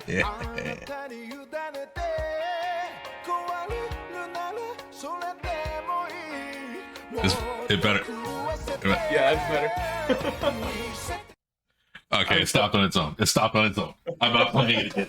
It better. Yeah, it's better. Okay, it stopped on its own. It stopped on its own. I'm not playing it again.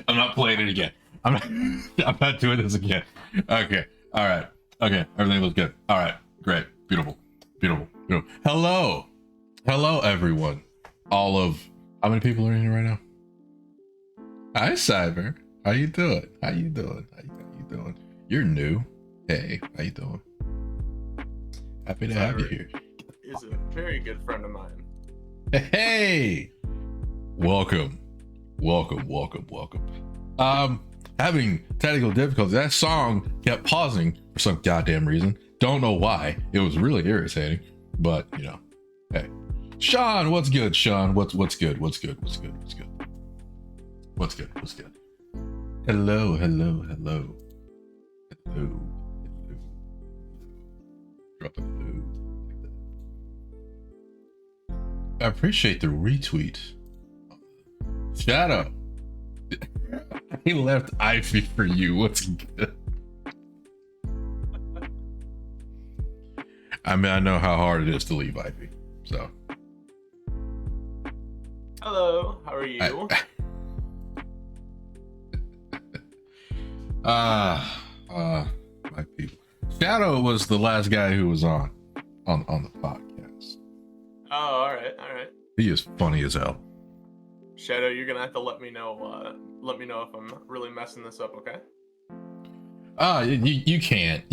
I'm not playing it again. I'm not doing this again. Okay. All right. Okay. Everything looks good. All right. Great. Beautiful. Hello, everyone. All of how many people are in here right now? Hi, Cyber. How you doing? How you doing? You're new. Hey, how you doing? Happy to have you here. He's a very good friend of mine. Hey, welcome. Having technical difficulties. That song kept pausing for some goddamn reason. Don't know why. It was really irritating, but you know, hey, Sean, what's good? Sean, what's good? Hello. Drop a hello. I appreciate the retweet. Shadow. He left Ivy for you. What's good? I mean, I know how hard it is to leave Ivy. So. Hello, how are you? My people. Shadow was the last guy who was on the podcast. Oh, all right. He is funny as hell. Shadow, you're gonna have to let me know if I'm really messing this up, okay? You can't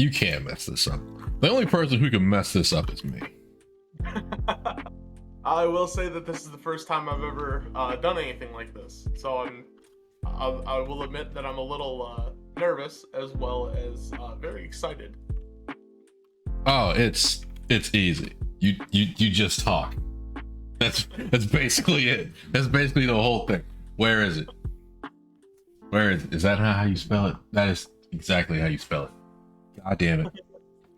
mess this up. The only person who can mess this up is me. I will say that this is the first time I've ever done anything like this, so I will admit that I'm a little nervous as well as very excited. Oh, it's easy. You just talk. That's basically it. That's basically the whole thing. Where is it? Is that not how you spell it? That is exactly how you spell it. God damn it.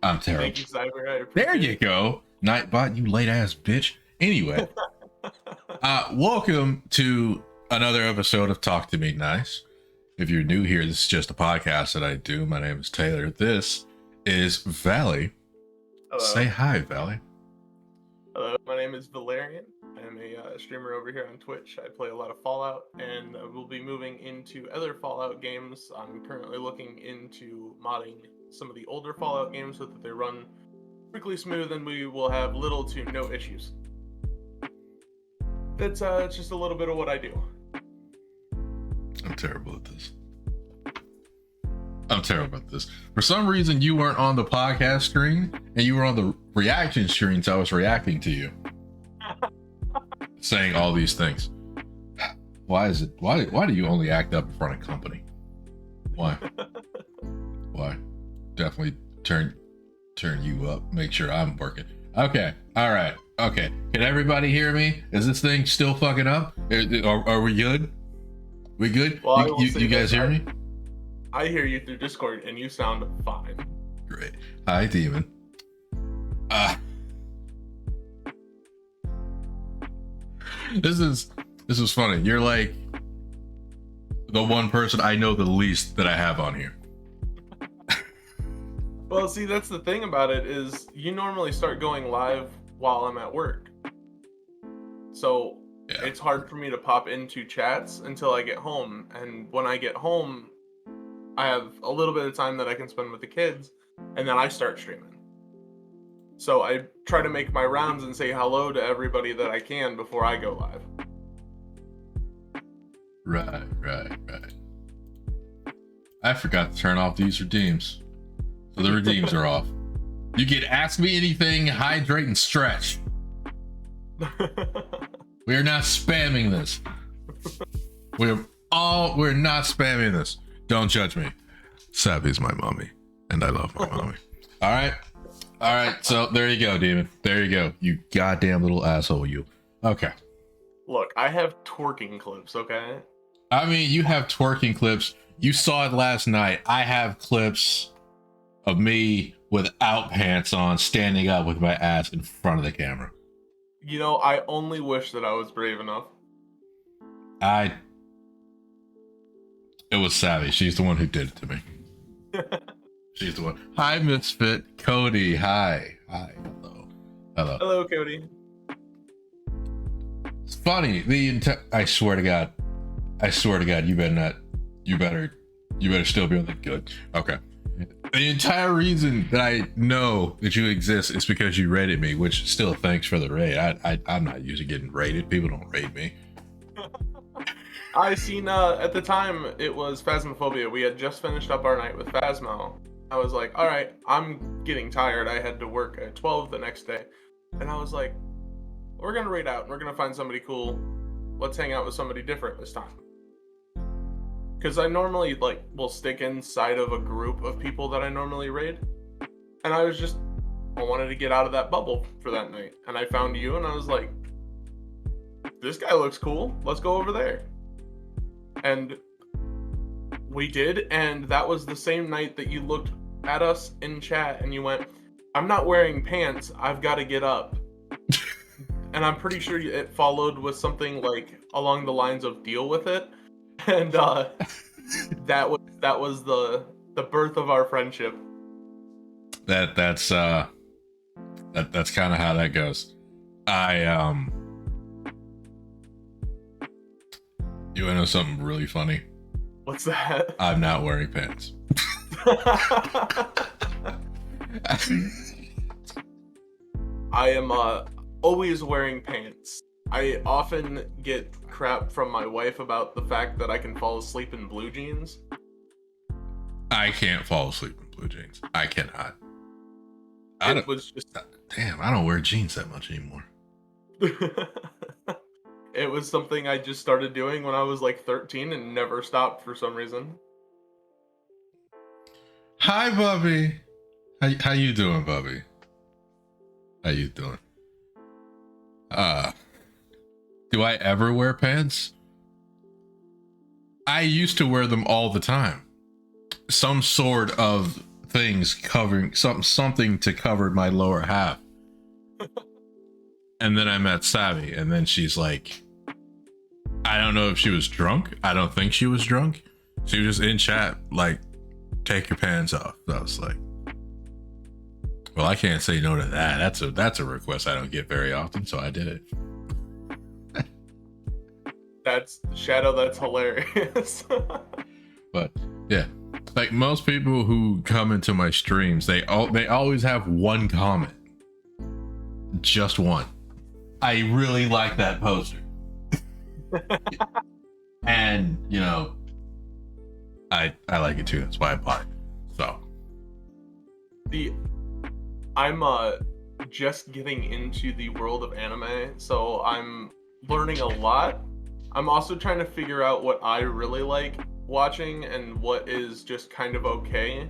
I'm terrible. Thank you, Cyber. There you go. Nightbot, you late ass bitch. Anyway, welcome to another episode of Talk to Me Nice. If you're new here, this is just a podcast that I do. My name is Taylor. This is Valley. Hello. Say hi, Valley. Hello, my name is Vallyrian. I'm a streamer over here on Twitch. I play a lot of Fallout, and we'll be moving into other Fallout games. I'm currently looking into modding some of the older Fallout games so that they run quickly smooth and we will have little to no issues. That's just a little bit of what I do. I'm terrible at this. For some reason, you weren't on the podcast screen and you were on the reaction screen, so I was reacting to you. Saying all these things. Why do you only act up in front of company? Why? Definitely turn you up. Make sure I'm working. Okay. All right. Okay. Can everybody hear me? Is this thing still fucking up? Are we good? We good? Well, you guys hear me? I hear you through Discord and you sound fine. Great. Hi, Demon. This is funny. You're like the one person I know the least that I have on here. Well, see, that's the thing about it is you normally start going live while I'm at work. So yeah. It's hard for me to pop into chats until I get home. And when I get home, I have a little bit of time that I can spend with the kids, and then I start streaming. So I try to make my rounds and say hello to everybody that I can before I go live. Right. I forgot to turn off these redeems. So the redeems are off. You can ask me anything, hydrate, and stretch. We are not spamming this. We're not spamming this. Don't judge me. Savvy's my mommy, and I love my mommy. All right. All right, so there you go, Demon. There you go. You goddamn little asshole, you. Okay. Look, I have twerking clips, okay? I mean, you have twerking clips. You saw it last night. I have clips of me without pants on, standing up with my ass in front of the camera. You know, I only wish that I was brave enough. It was Savvy. She's the one who did it to me. She's the one. Hi, Misfit. Cody, hi. Hi. Hello. Hello, Cody. It's funny. I swear to God, you better still be on the good. Okay. The entire reason that I know that you exist is because you rated me, which still thanks for the raid. I'm not usually getting rated. People don't rate me. I seen, at the time, it was Phasmophobia. We had just finished up our night with Phasmo. I was like, all right, I'm getting tired. I had to work at 12 the next day. And I was like, we're going to raid out and we're going to find somebody cool. Let's hang out with somebody different this time. Because I normally, will stick inside of a group of people that I normally raid. And I wanted to get out of that bubble for that night. And I found you and I was like, this guy looks cool. Let's go over there. And we did, and that was the same night that you looked at us in chat and you went, I'm not wearing pants, I've got to get up. And I'm pretty sure it followed with something along the lines of deal with it. And that was the birth of our friendship. That's kind of how that goes. You wanna know something really funny? What's that? I'm not wearing pants. I am always wearing pants. I often get crap from my wife about the fact that I can fall asleep in blue jeans. I can't fall asleep in blue jeans. I cannot. Damn, I don't wear jeans that much anymore. It was something I just started doing when I was 13 and never stopped for some reason. Hi, Bubby. How you doing, Bubby? How you doing? Do I ever wear pants? I used to wear them all the time. Some sort of things covering something to cover my lower half. And then I met Savvy, and then she's like, I don't know if she was drunk. I don't think she was drunk. She was just in chat, take your pants off. So I was like, well, I can't say no to that. That's a request I don't get very often, so I did it. That's Shadow, that's hilarious. But yeah, most people who come into my streams, they always have one comment. Just one. I really like that poster. And I like it too. That's why I bought it. So I'm just getting into the world of anime, so I'm learning a lot. I'm also trying to figure out what I really like watching and what is just kind of okay.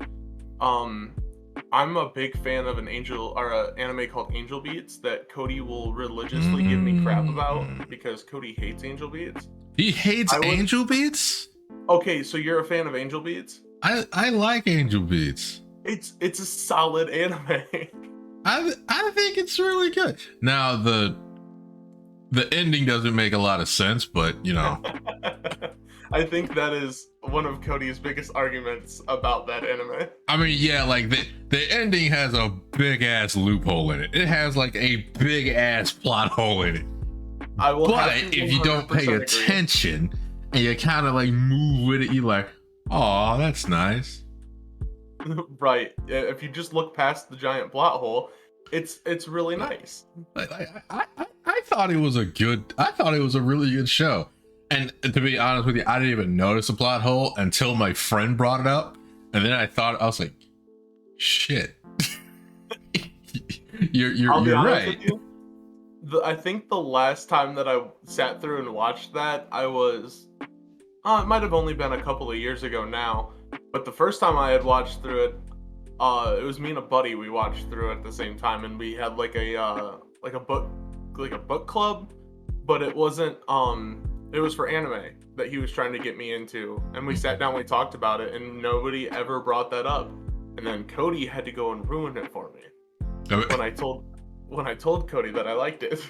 I'm a big fan of an anime called Angel Beats that Cody will religiously give me crap about because Cody hates Angel Beats. He hates Angel Beats? Okay, so you're a fan of Angel Beats? I like Angel Beats. It's a solid anime. I think it's really good. Now the ending doesn't make a lot of sense, but I think that is one of Cody's biggest arguments about that anime. I mean, yeah, the ending has a big ass loophole in it. It has a big ass plot hole in it. But if you don't pay attention and you kind of move with it, you're like, oh, that's nice. Right. If you just look past the giant plot hole, it's really nice. I thought it was a really good show. And to be honest with you, I didn't even notice a plot hole until my friend brought it up. And then I was like, shit. you're right. I think the last time that I sat through and watched that, I was, it might have only been a couple of years ago now. But the first time I had watched through it, It was me and a buddy. We watched through it at the same time, and we had like a book club, but it wasn't. It was for anime that he was trying to get me into, and we sat down, we talked about it, and nobody ever brought that up. And then Cody had to go and ruin it for me. When I told Cody that I liked it.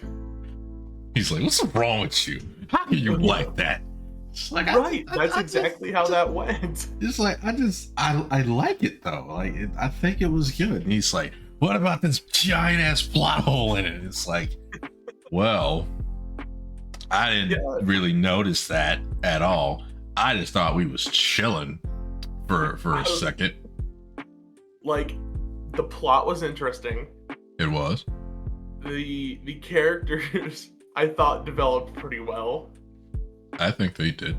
He's like, "What's wrong with you? How can you like that?" It's like, right, that's exactly how that went. It's like, I like it though. Like, I think it was good. And he's like, "What about this giant ass plot hole in it?" It's like, well, I didn't really notice that at all. I just thought we was chilling for a second. Like, the plot was interesting. It was. The characters I thought developed pretty well. I think they did.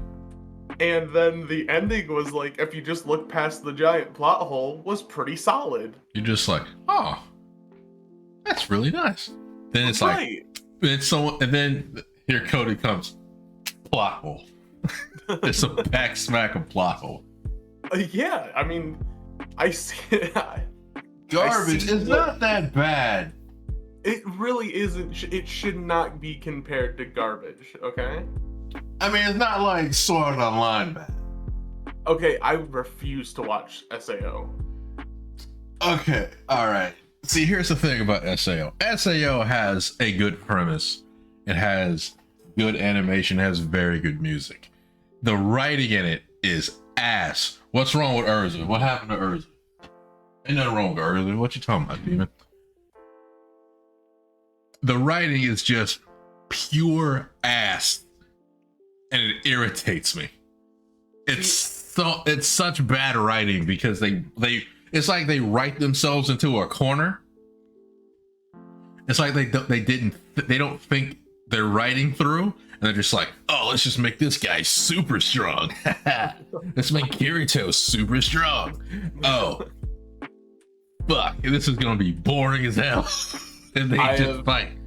And then the ending was like, if you just look past the giant plot hole, was pretty solid. You're just like, oh, that's really nice. Then it's right. Like, it's so, and then here Cody comes, plot hole. It's a back smack of plot hole. Yeah, I mean, I see it. Garbage is not that bad. It really isn't. It should not be compared to garbage, okay? I mean, it's not like Sword Art Online bad. Okay, I refuse to watch SAO. Okay, alright. See, here's the thing about SAO. SAO has a good premise. It has good animation, it has very good music. The writing in it is ass. What's wrong with Urza? What happened to Urza? Ain't nothing wrong with Urza. What you talking about, demon? The writing is just pure ass. And it irritates me. It's such bad writing because they it's like they write themselves into a corner. It's like they don't think they're writing through, and they're just like, oh, let's just make this guy super strong. Let's make Kirito super strong. Oh, fuck, this is gonna be boring as hell. And they just fight.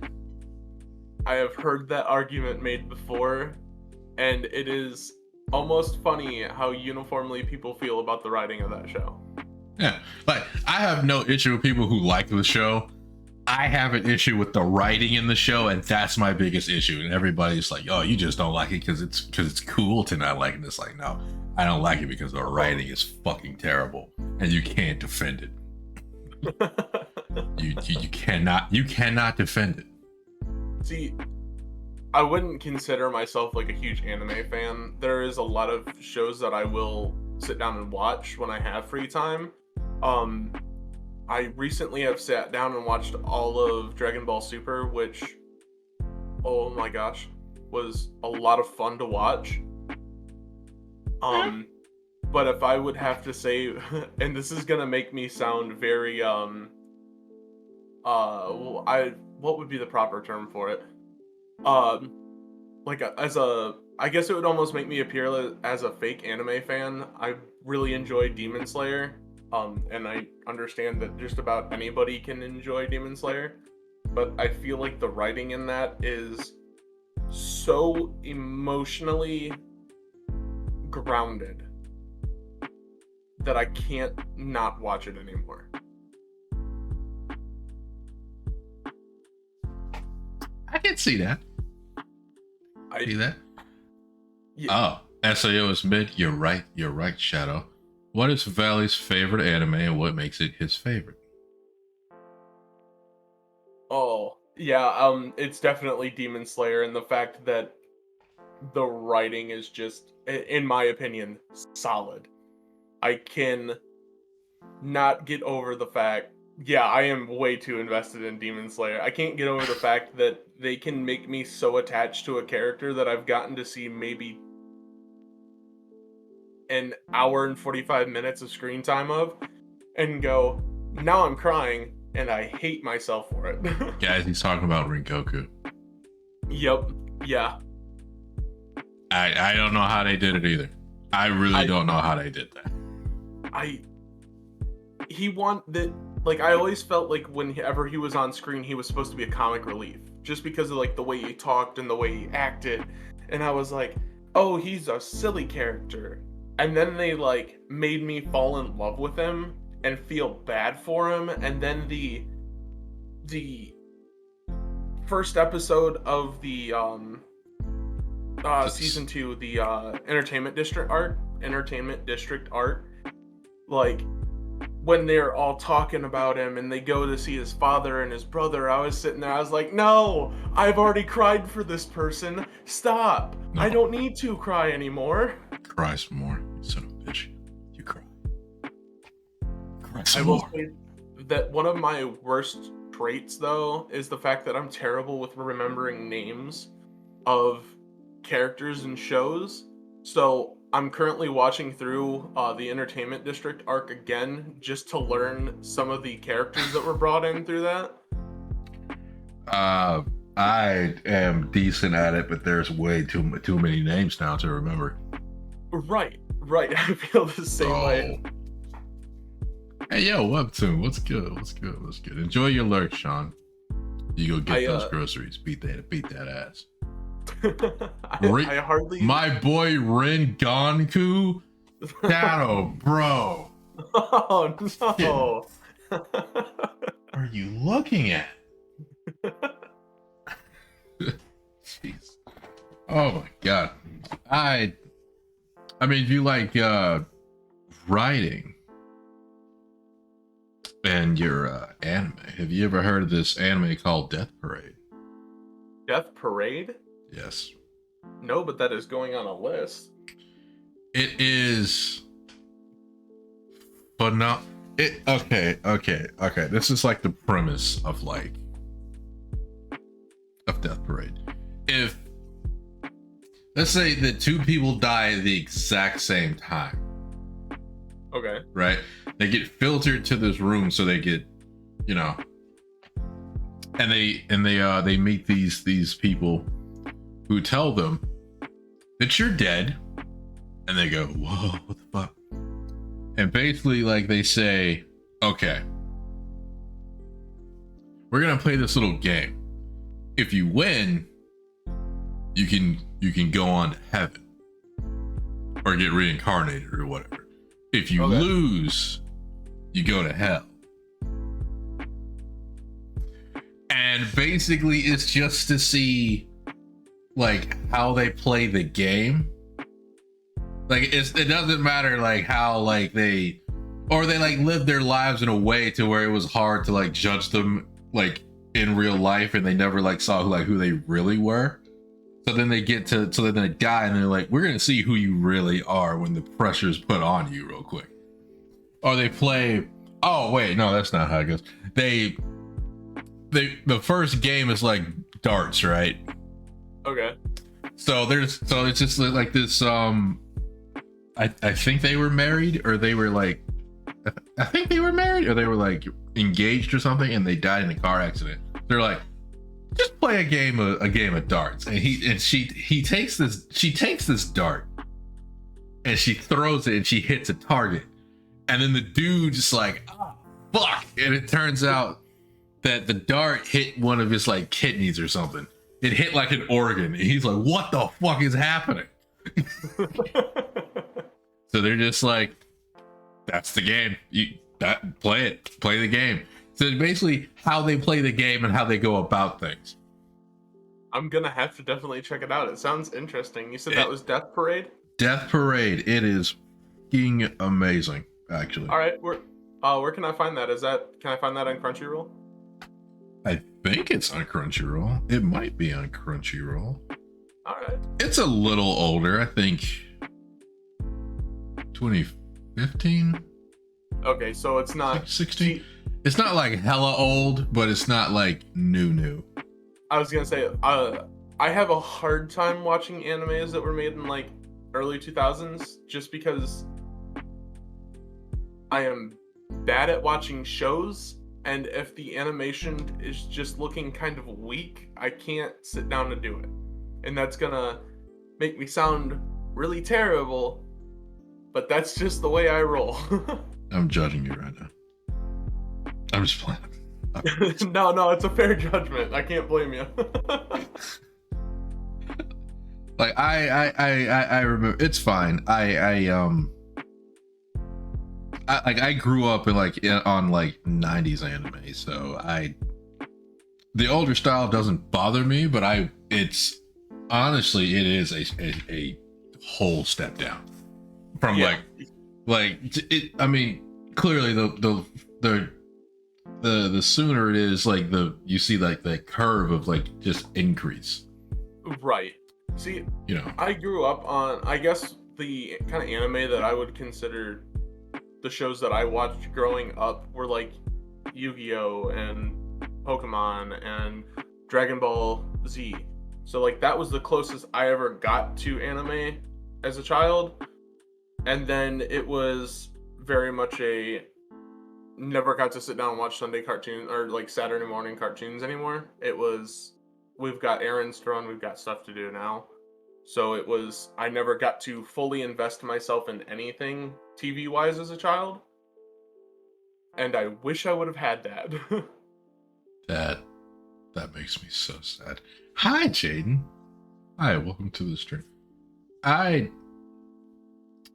I have heard that argument made before. And it is almost funny how uniformly people feel about the writing of that show. Yeah, like, I have no issue with people who like the show. I have an issue with the writing in the show, and that's my biggest issue. And everybody's like, oh, you just don't like it because it's cool to not like it. It's like, no, I don't like it because the writing is fucking terrible, and you can't defend it. you cannot defend it. See, I wouldn't consider myself like a huge anime fan. There is a lot of shows that I will sit down and watch when I have free time. I recently have sat down and watched all of Dragon Ball Super, which, oh my gosh, was a lot of fun to watch. But if I would have to say, and this is gonna make me sound very what would be the proper term for it? I guess it would almost make me appear as a fake anime fan. I really enjoy Demon Slayer, and I understand that just about anybody can enjoy Demon Slayer, but I feel like the writing in that is so emotionally grounded that I can't not watch it anymore. I can see that. See that? Yeah. Oh, SAO is mid. You're right, Shadow. What is Valley's favorite anime and what makes it his favorite? Oh, yeah, it's definitely Demon Slayer, and the fact that the writing is just, in my opinion, solid. I can not get over the fact, yeah, I am way too invested in Demon Slayer. I can't get over the fact that they can make me so attached to a character that I've gotten to see maybe an hour and 45 minutes of screen time of, and go, now I'm crying, and I hate myself for it. Guys, he's talking about Rengoku. Yep, yeah. I don't know how they did it either. I really don't know how they did that. I always felt like whenever he was on screen, he was supposed to be a comic relief, just because of like the way he talked and the way he acted. And I was like, oh, he's a silly character. And then they like made me fall in love with him and feel bad for him, and then the first episode of the season 2, the entertainment district art, like when they're all talking about him and they go to see his father and his brother, I was sitting there, I was like, no, I've already cried for this person, stop. No. I don't need to cry anymore. Cry some more, you son of a bitch. You cry some I will more. say that one of my worst traits, though, is the fact that I'm terrible with remembering names of characters and shows. So I'm currently watching through the Entertainment District arc again, just to learn some of the characters that were brought in through that. I am decent at it, but there's way too many names now to remember. Right. I feel the same way. Hey, yo, Webtoon, what's good? Enjoy your lurk, Sean. You go get those groceries. Beat that ass. I hardly. My boy Rin Gonku, Shadow, bro. Oh no! What are you looking at? Jeez. Oh my god. I mean, if you like writing and your anime, have you ever heard of this anime called Death Parade? Death Parade? Yes. No, but that is going on a list. It is, but not it. Okay. This is like the premise of Death Parade. If let's say that two people die at the exact same time. Okay. Right? They get filtered to this room, so they get, and they meet these people who tell them that you're dead, and they go, whoa, what the fuck? And basically, like, they say, okay, we're gonna play this little game. If you win, you can go on to heaven or get reincarnated or whatever. If you lose, you go to hell. And basically it's just to see like how they play the game. Like it doesn't matter like how like they like live their lives in a way to where it was hard to like judge them like in real life, and they never like saw who they really were. So then they then they die, and they're like, we're gonna see who you really are when the pressure's put on you real quick. Or they play, oh wait, no, that's not how it goes. The first game is like darts, right? Okay. So it's just like this, I think they were married, or they were like, I think they were married, or they were like engaged or something, and they died in a car accident. They're like, just play a game of darts. And she takes this dart and she throws it and she hits a target. And then the dude just like, oh, fuck. And it turns out that the dart hit one of his like kidneys or something. It hit like an organ. And he's like, what the fuck is happening? So they're just like, that's the game. Play the game. So basically how they play the game and how they go about things. I'm gonna have to definitely check it out. It sounds interesting. You said that was Death Parade? Death Parade. It is fucking amazing, actually. All right, where can I find that? Can I find that on Crunchyroll? I think it's on Crunchyroll. It might be on Crunchyroll. All right. It's a little older, I think 2015. Okay, so it's not 16. It's not like hella old, but it's not like new. I was gonna say, I have a hard time watching animes that were made in like early 2000s, just because I am bad at watching shows, and if the animation is just looking kind of weak, I can't sit down to do it. And that's gonna make me sound really terrible, but that's just the way I roll. I'm judging you right now. I'm just playing. No, it's a fair judgment. I can't blame you. Like I remember, it's fine. I I grew up in on 90s anime, so the older style doesn't bother me, but it's honestly it is a whole step down from it. I mean, clearly the sooner it is, you see the curve of just increase. Right. See, you know, I grew up on, I guess, the kind of anime that I would consider the shows that I watched growing up were like Yu-Gi-Oh! And Pokemon and Dragon Ball Z. So that was the closest I ever got to anime as a child. And then it was very much never got to sit down and watch Sunday cartoons or Saturday morning cartoons anymore. It was, we've got errands to run, we've got stuff to do now. So it was, I never got to fully invest myself in anything TV wise as a child. And I wish I would have had that. That makes me so sad. Hi, Jaden. Hi, welcome to the stream. I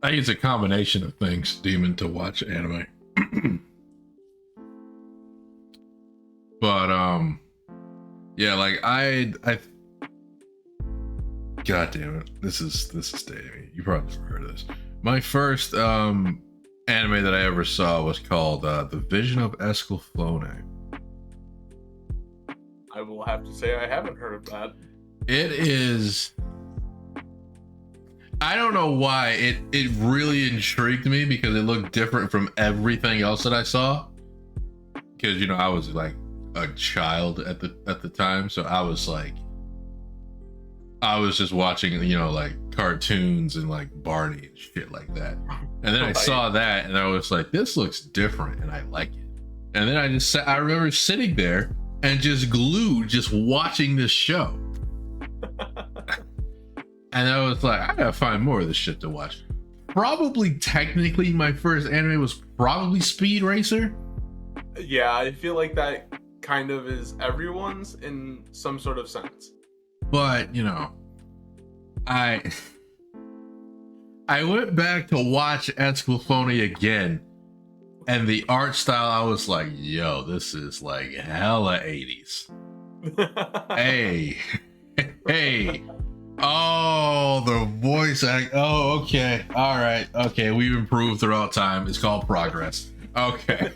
think it's a combination of things, Demon, to watch anime. But yeah, I God damn it, this is dating me. You probably never heard of this. My first anime that I ever saw was called The Vision of Escalflowne. I will have to say I haven't heard of that. It is, I don't know why it really intrigued me, because it looked different from everything else that I saw. Because I was a child at the time, so I was just watching cartoons and Barney and shit like that. And then I saw that and I was like, this looks different and I like it. And then I remember sitting there and just glued, just watching this show. And I was like, I gotta find more of this shit to watch. Probably technically my first anime was probably Speed Racer. Yeah, I feel like that kind of is everyone's in some sort of sense. But I went back to watch Escalflowne again, and the art style, I was like, yo, this is hella 80s. hey, oh, the voice act. Oh, okay, all right, okay, we've improved throughout time. It's called progress. Okay,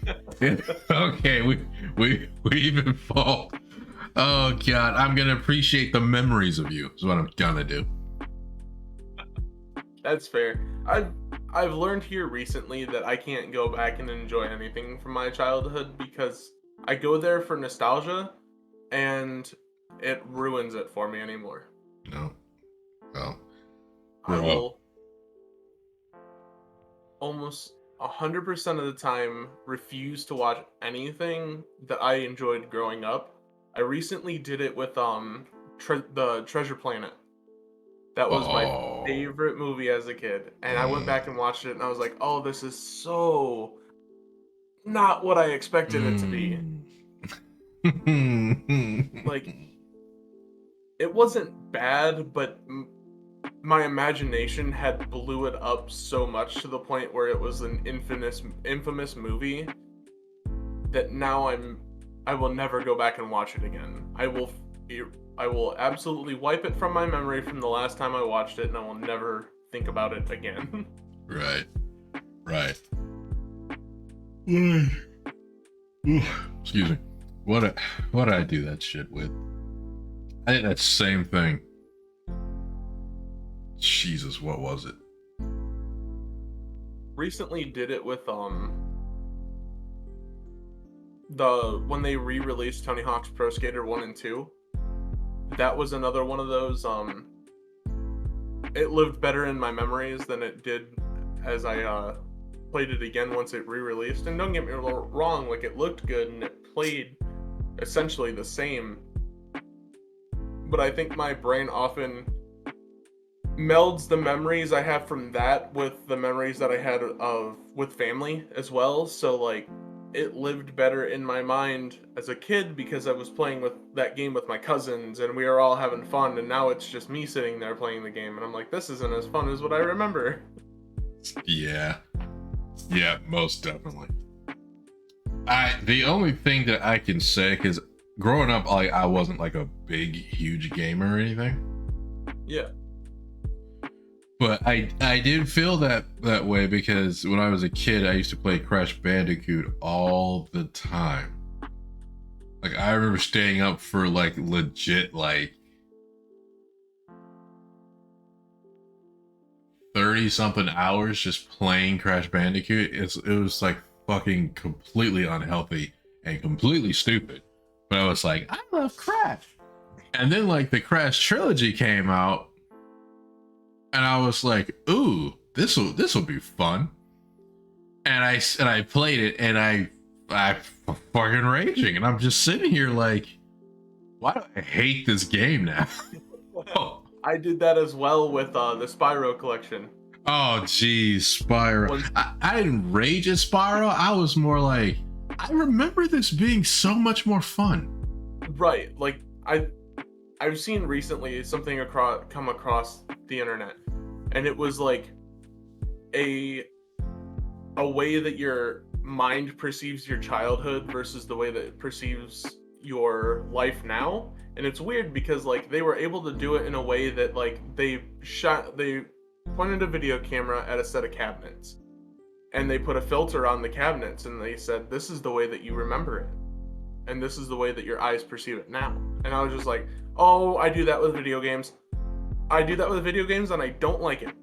okay, we've evolved. Oh god, I'm gonna appreciate the memories of you is what I'm gonna do. That's fair. I've learned here recently that I can't go back and enjoy anything from my childhood because I go there for nostalgia and it ruins it for me anymore. No. Well, I will almost 100% of the time refuse to watch anything that I enjoyed growing up. I recently did it with the Treasure Planet. That was my favorite movie as a kid, and I went back and watched it and I was like, oh, this is so not what I expected it to be. It wasn't bad, but my imagination had blew it up so much to the point where it was an infamous movie that now I will never go back and watch it again. I will absolutely wipe it from my memory from the last time I watched it, and I will never think about it again. Right. Excuse me. What did I do that shit with? I did that same thing. Jesus, what was it? Recently did it with when they re-released Tony Hawk's Pro Skater 1 and 2. That was another one of those it lived better in my memories than it did as I played it again once it re-released. And don't get me wrong, it looked good and it played essentially the same. But I think my brain often melds the memories I have from that with the memories that I had with family as well. So it lived better in my mind as a kid because I was playing with that game with my cousins and we were all having fun, and now it's just me sitting there playing the game and I'm like, this isn't as fun as what I remember. Yeah. Yeah, most definitely. The only thing that I can say, because growing up, I wasn't like a big, huge gamer or anything. Yeah. But I did feel that way because when I was a kid, I used to play Crash Bandicoot all the time. Like, I remember staying up for like legit like 30 something hours just playing Crash Bandicoot. It was like fucking completely unhealthy and completely stupid. But I was like, I love Crash. And then like the Crash trilogy came out, and I was like, ooh, this will be fun. And I played it, and I fucking raging, and I'm just sitting here like, why do I hate this game now? Oh. I did that as well with the Spyro collection. Oh geez, Spyro. I didn't rage at Spyro. I was more like, I remember this being so much more fun. Right, like I've seen recently something come across the internet, and it was like a way that your mind perceives your childhood versus the way that it perceives your life now. And it's weird because like they were able to do it in a way that like they pointed a video camera at a set of cabinets, and they put a filter on the cabinets, and they said, this is the way that you remember it, and this is the way that your eyes perceive it now. And I was just like, oh, I do that with video games. I do that with video games, and I don't like it.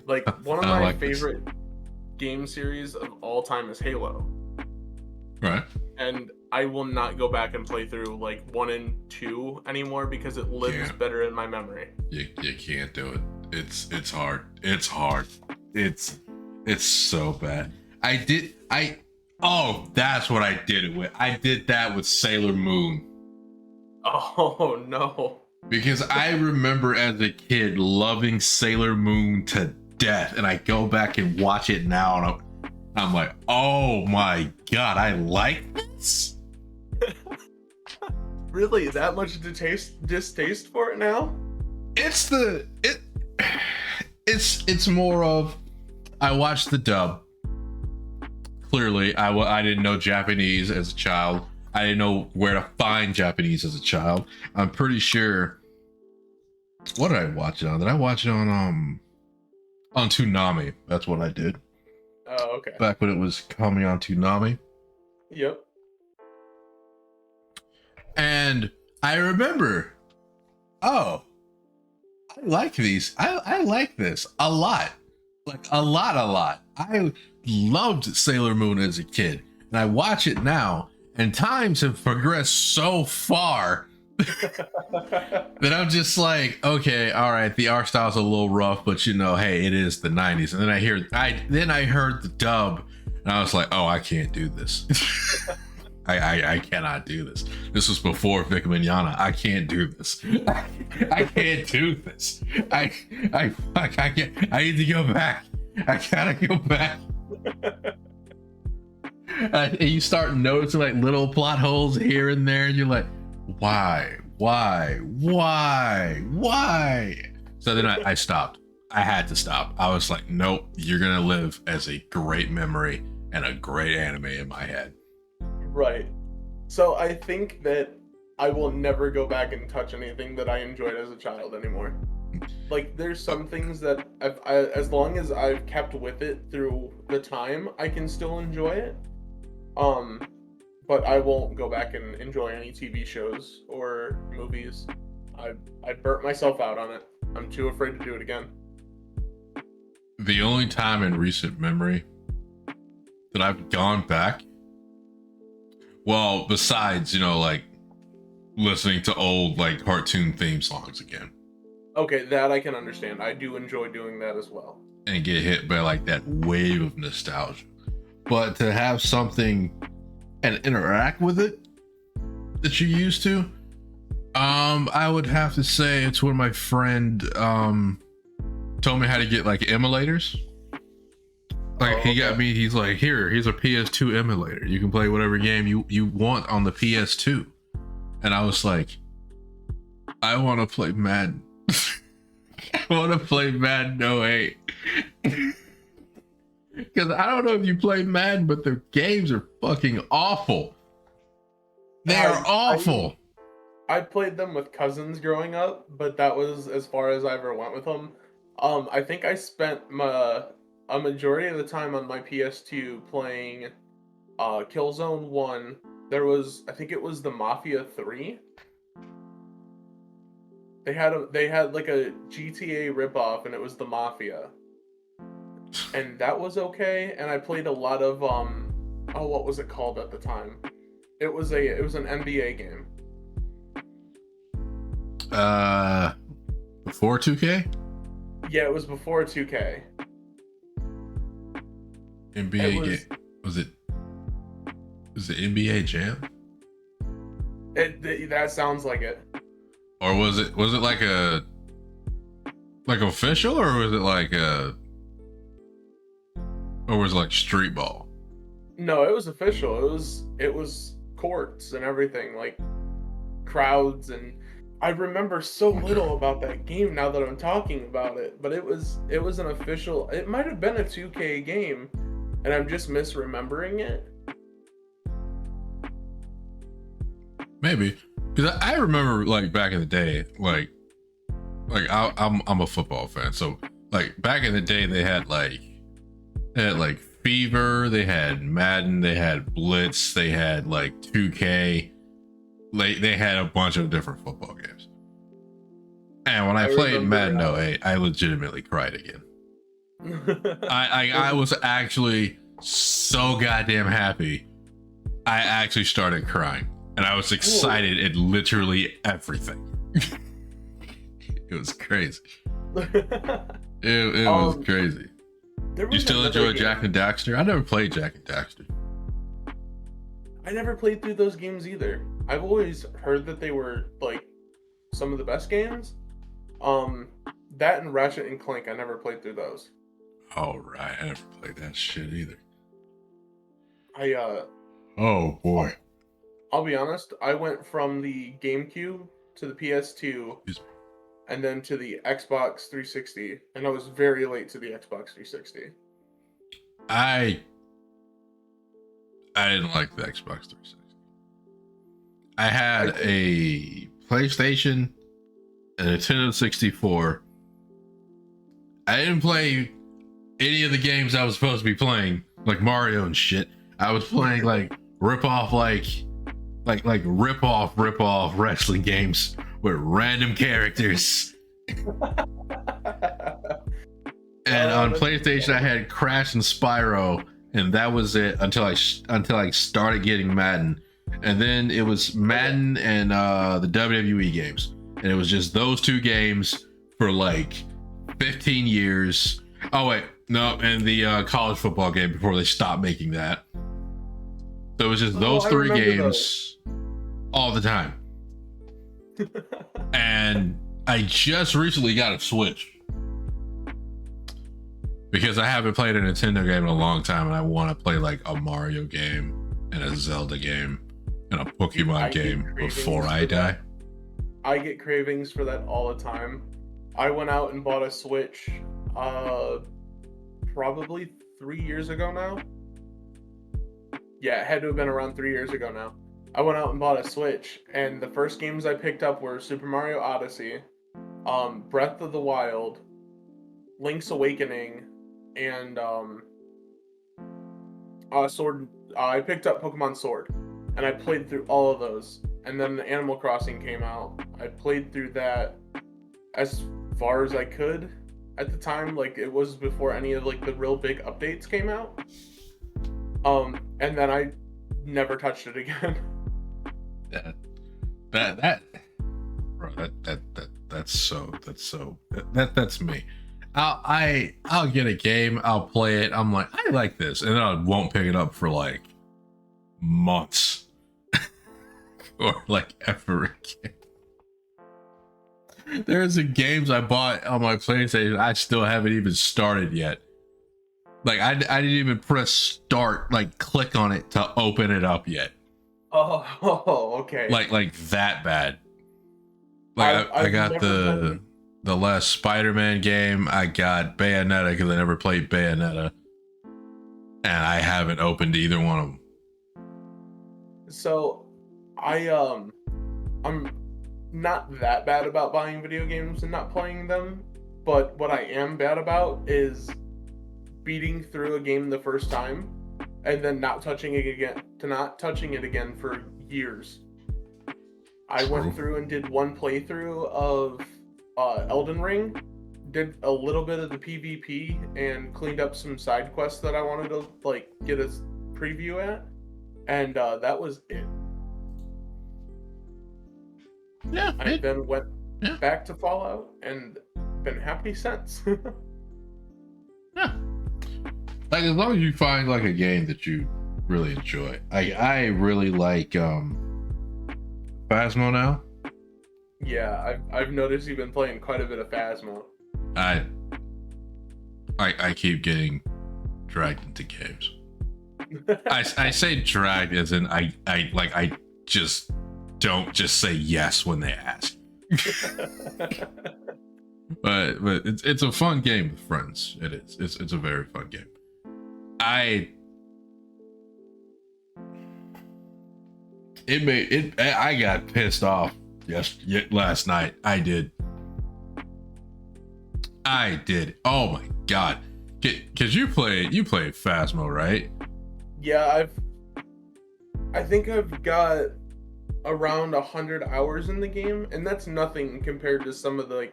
Like, one of my favorite game series of all time is Halo. Right. And I will not go back and play through like 1 and 2 anymore because it lives better in my memory. You can't do it. It's hard. It's hard. It's so bad. Oh, that's what I did it with. I did that with Sailor Moon. Oh no. Because I remember as a kid loving Sailor Moon to death, and I go back and watch it now, and I'm like, oh my god, I like this. Really, that much distaste for it now? It's more of, I watched the dub. Clearly, I didn't know Japanese as a child. I didn't know where to find Japanese as a child. I'm pretty sure. What did I watch it on? Did I watch it on Toonami? That's what I did. Oh, okay. Back when it was coming on Toonami. Yep. And I remember, oh, I like these. I like this a lot. Like a lot. I loved Sailor Moon as a kid, and I watch it now, and times have progressed so far that I'm just like, okay, all right, the art style's a little rough, but you know, hey, it is the 90s. And then I heard the dub, and I was like, oh, I can't do this. I cannot do this. This was before Vic Mignogna. I can't do this. I can't do this. I can't. I need to go back. I gotta go back. And you start noticing like little plot holes here and there, and you're like, why? So then I stopped. I had to stop. I was like, nope, you're gonna live as a great memory and a great anime in my head. Right. So I think that I will never go back and touch anything that I enjoyed as a child anymore. Like, there's some things that as long as I've kept with it through the time, I can still enjoy it. But I won't go back and enjoy any TV shows or movies. I burnt myself out on it. I'm too afraid to do it again. The only time in recent memory that I've gone back, well, besides, you know, like listening to old like cartoon theme songs again. Okay, that I can understand. I do enjoy doing that as well. And get hit by like that wave of nostalgia. But to have something and interact with it that you used to, I would have to say it's when my friend told me how to get like emulators. Like, he got me, he's like, here's a PS2 emulator. You can play whatever game you want on the PS2. And I was like, I want to play Madden. I want to play Madden 08. Because I don't know if you play Madden, but the games are fucking awful. They are awful. I played them with cousins growing up, but that was as far as I ever went with them. I think I spent a majority of the time on my PS2 playing Killzone 1. I think it was the Mafia 3. They had like a GTA ripoff, and it was the Mafia. And that was okay, and I played a lot of what was it called at the time? It was an NBA game. Before 2K? Yeah, it was before 2K. NBA game. Was it NBA Jam? That sounds like it. Or was it like official, or was it like street ball? No, it was official. It was courts and everything, like crowds, and I remember so little about that game now that I'm talking about it, but it was an official. It might have been a 2K game, and I'm just misremembering it. Maybe, because I remember like back in the day, like I'm a football fan, so like back in the day they had like FIFA, they had Madden, they had Blitz, they had like 2K, they had a bunch of different football games. And when I played Madden 08, I legitimately cried again. I was actually so goddamn happy. I actually started crying, and I was excited at literally everything. It was crazy. It was crazy. You still enjoy Jak and Daxter? I never played Jak and Daxter. I never played through those games either. I've always heard that they were like some of the best games. That and Ratchet and Clank, I never played through those. Oh right, I never played that shit either. Oh boy. I'll be honest, I went from the GameCube to the PS2 and then to the Xbox 360, and I was very late to the Xbox 360. I didn't like the Xbox 360. I had a PlayStation, a Nintendo 64. I didn't play any of the games I was supposed to be playing, like Mario and shit. I was playing like rip-off wrestling games with random characters. And on PlayStation I had Crash and Spyro, and that was it until I started getting Madden. And then it was Madden and the WWE games, and it was just those two games for like 15 years. Oh wait, no, and the college football game before they stopped making that. So it was just those three games all the time. And I just recently got a Switch because I haven't played a Nintendo game in a long time, and I want to play like a Mario game and a Zelda game and a Pokemon game before I die. I get cravings for that all the time. I went out and bought a Switch probably 3 years ago now. Yeah, it had to have been around 3 years ago now. I went out and bought a Switch, and the first games I picked up were Super Mario Odyssey, Breath of the Wild, Link's Awakening, and Sword. I picked up Pokemon Sword, and I played through all of those. And then the Animal Crossing came out. I played through that as far as I could at the time. Like, it was before any of like the real big updates came out. And then I never touched it again. That's me. I'll get a game, I'll play it, I'm like, I like this, and then I won't pick it up for like months or like ever again. There's games I bought on my PlayStation I still haven't even started yet. Like I didn't even press start, like click on it to open it up yet. Oh, okay. Like that bad. Like I got the the last Spider-Man game. I got Bayonetta because I never played Bayonetta, and I haven't opened either one of them. So, I'm not that bad about buying video games and not playing them, but what I am bad about is beating through a game the first time and then not touching it again for years. I went through and did one playthrough of Elden Ring, did a little bit of the PvP, and cleaned up some side quests that I wanted to like get a preview at, and that was it. Yeah. I then went back to Fallout and been happy since. Yeah. Like, as long as you find like a game that you really enjoy. I really like Phasmo now. Yeah, I've noticed you've been playing quite a bit of Phasmo. I keep getting dragged into games. I say dragged as in I just don't just say yes when they ask. but it's a fun game with friends. It is. It's a very fun game. I got pissed off last night. I did. Oh my god. Cause you played Phasmo, right? Yeah, I think I've got around 100 hours in the game, and that's nothing compared to some of the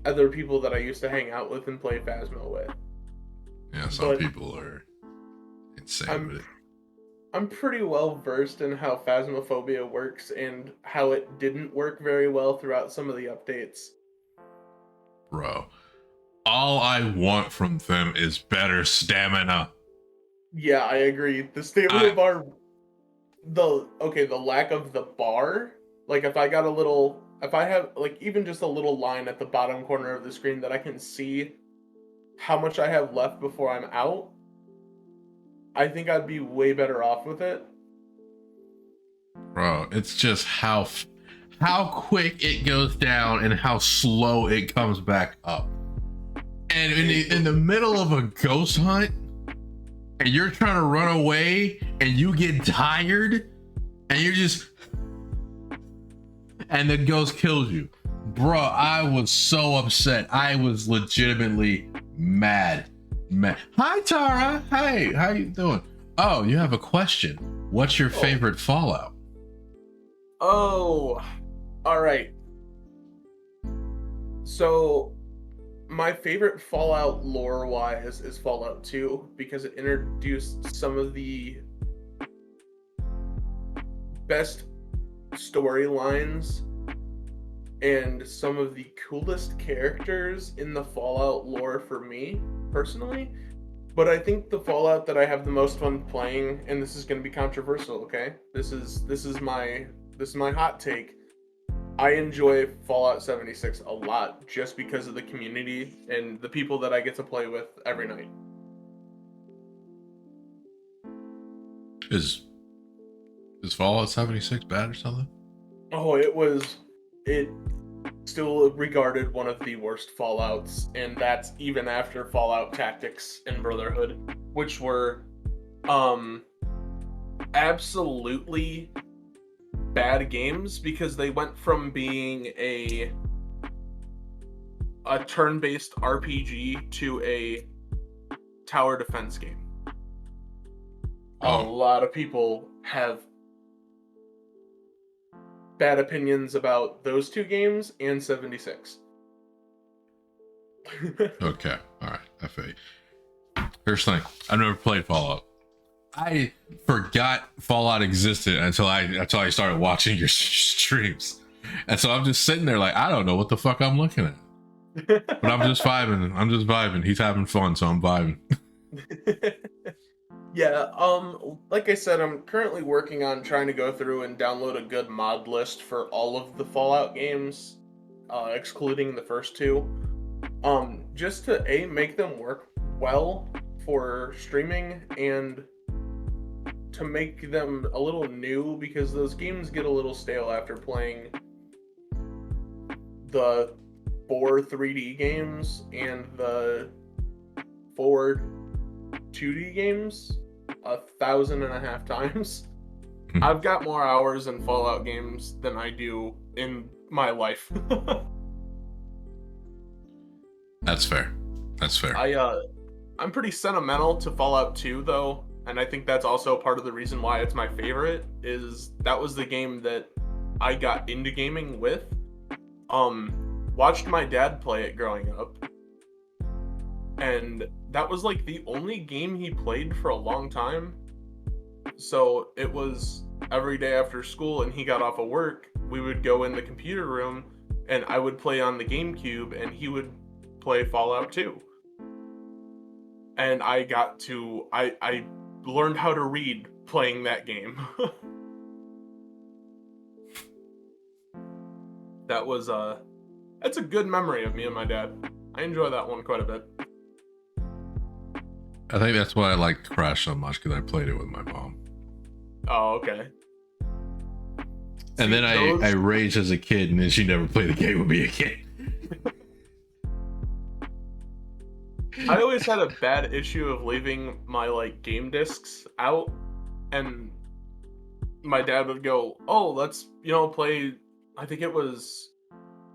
other people that I used to hang out with and play Phasmo with. Yeah, some people are insane with it. I'm pretty well versed in how Phasmophobia works and how it didn't work very well throughout some of the updates. Bro, all I want from them is better stamina. Yeah, I agree. The stamina bar, the lack of the bar, like if I have like even just a little line at the bottom corner of the screen that I can see how much I have left before I'm out, I think I'd be way better off with it. Bro, it's just how quick it goes down and how slow it comes back up. And in the middle of a ghost hunt, and you're trying to run away, and you get tired, and and the ghost kills you. Bro, I was so upset. I was legitimately mad. Hi, Tara. Hey, how you doing? Oh, you have a question. What's your favorite Fallout? Oh, all right. So, my favorite Fallout lore-wise is Fallout 2 because it introduced some of the best storylines and some of the coolest characters in the Fallout lore for me, personally. But I think the Fallout that I have the most fun playing, and this is going to be controversial, okay? This is my hot take. I enjoy Fallout 76 a lot just because of the community and the people that I get to play with every night. Is Fallout 76 bad or something? Oh, it still regarded one of the worst Fallouts, and that's even after Fallout Tactics and Brotherhood, which were absolutely bad games because they went from being a turn-based RPG to a tower defense game. A lot of people have bad opinions about those two games and 76. Okay, all right, I feel you. Here's the thing: I've never played Fallout. I forgot Fallout existed until I started watching your streams, and so I'm just sitting there like I don't know what the fuck I'm looking at, but I'm just vibing. He's having fun, so I'm vibing. Yeah, like I said, I'm currently working on trying to go through and download a good mod list for all of the Fallout games, excluding the first two, just to make them work well for streaming and to make them a little new, because those games get a little stale after playing the 4 3D games and the 4 2D games 1,500 times. I've got more hours in Fallout games than I do in my life. That's fair. That's fair. I'm pretty sentimental to Fallout 2 though, and I think that's also part of the reason why it's my favorite, is that was the game that I got into gaming with. Watched my dad play it growing up, and that was like the only game he played for a long time. So it was every day after school and he got off of work, we would go in the computer room and I would play on the GameCube and he would play Fallout 2. And I learned how to read playing that game. That's a good memory of me and my dad. I enjoy that one quite a bit. I think that's why I like Crash so much, because I played it with my mom. Oh, okay. And then I raged as a kid, and then she never played the game with me again. I always had a bad issue of leaving my like game discs out, and my dad would go, "Oh, let's play." I think it was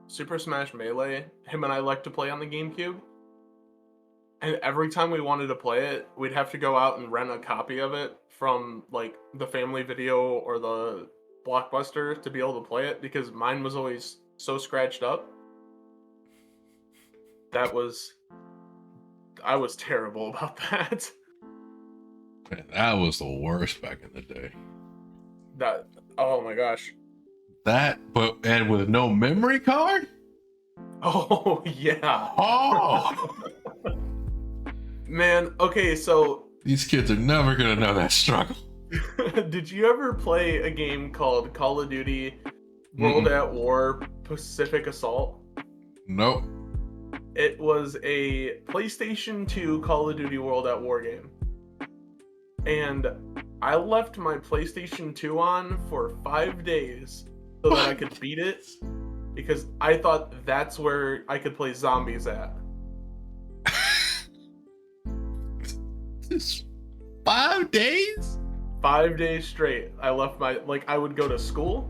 Super Smash Melee. Him and I like to play on the GameCube, and every time we wanted to play it, we'd have to go out and rent a copy of it from like the Family Video or the Blockbuster to be able to play it, because mine was always so scratched up. I was terrible about that. Man, that was the worst back in the day. Oh my gosh. And with no memory card? Oh yeah. Oh man, okay, so these kids are never gonna know that struggle. Did you ever play a game called Call of Duty World at War Pacific Assault? Nope. It was a PlayStation 2 Call of Duty World at War game. And I left my PlayStation 2 on for 5 days so that I could beat it, because I thought that's where I could play zombies at. 5 days? 5 days straight. I left I would go to school,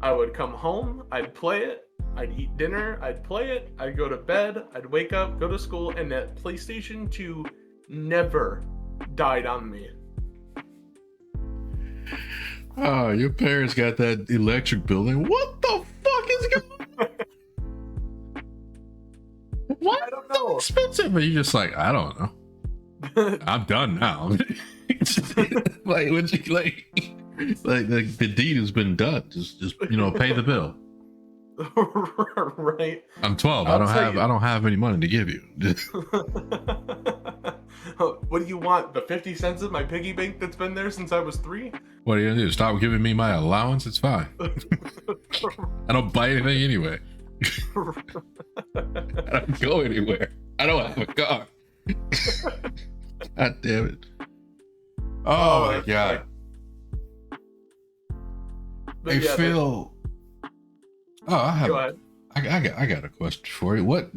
I would come home, I'd play it, I'd eat dinner, I'd play it, I'd go to bed, I'd wake up, go to school, and that PlayStation 2 never died on me. Oh, your parents got that electric building. What the fuck is going on? What? I don't know. It's expensive, but you're just like, I don't know. I'm done now. Like, what you like the deed has been done. Just pay the bill. Right. I'm 12. I don't have any money to give you. What do you want? The 50 cents of my piggy bank that's been there since I was 3? What are you gonna do? Stop giving me my allowance? It's fine. I don't buy anything anyway. I don't go anywhere. I don't have a car. God damn it. Oh my god. I feel. Oh, I have. Go ahead. I got a question for you. What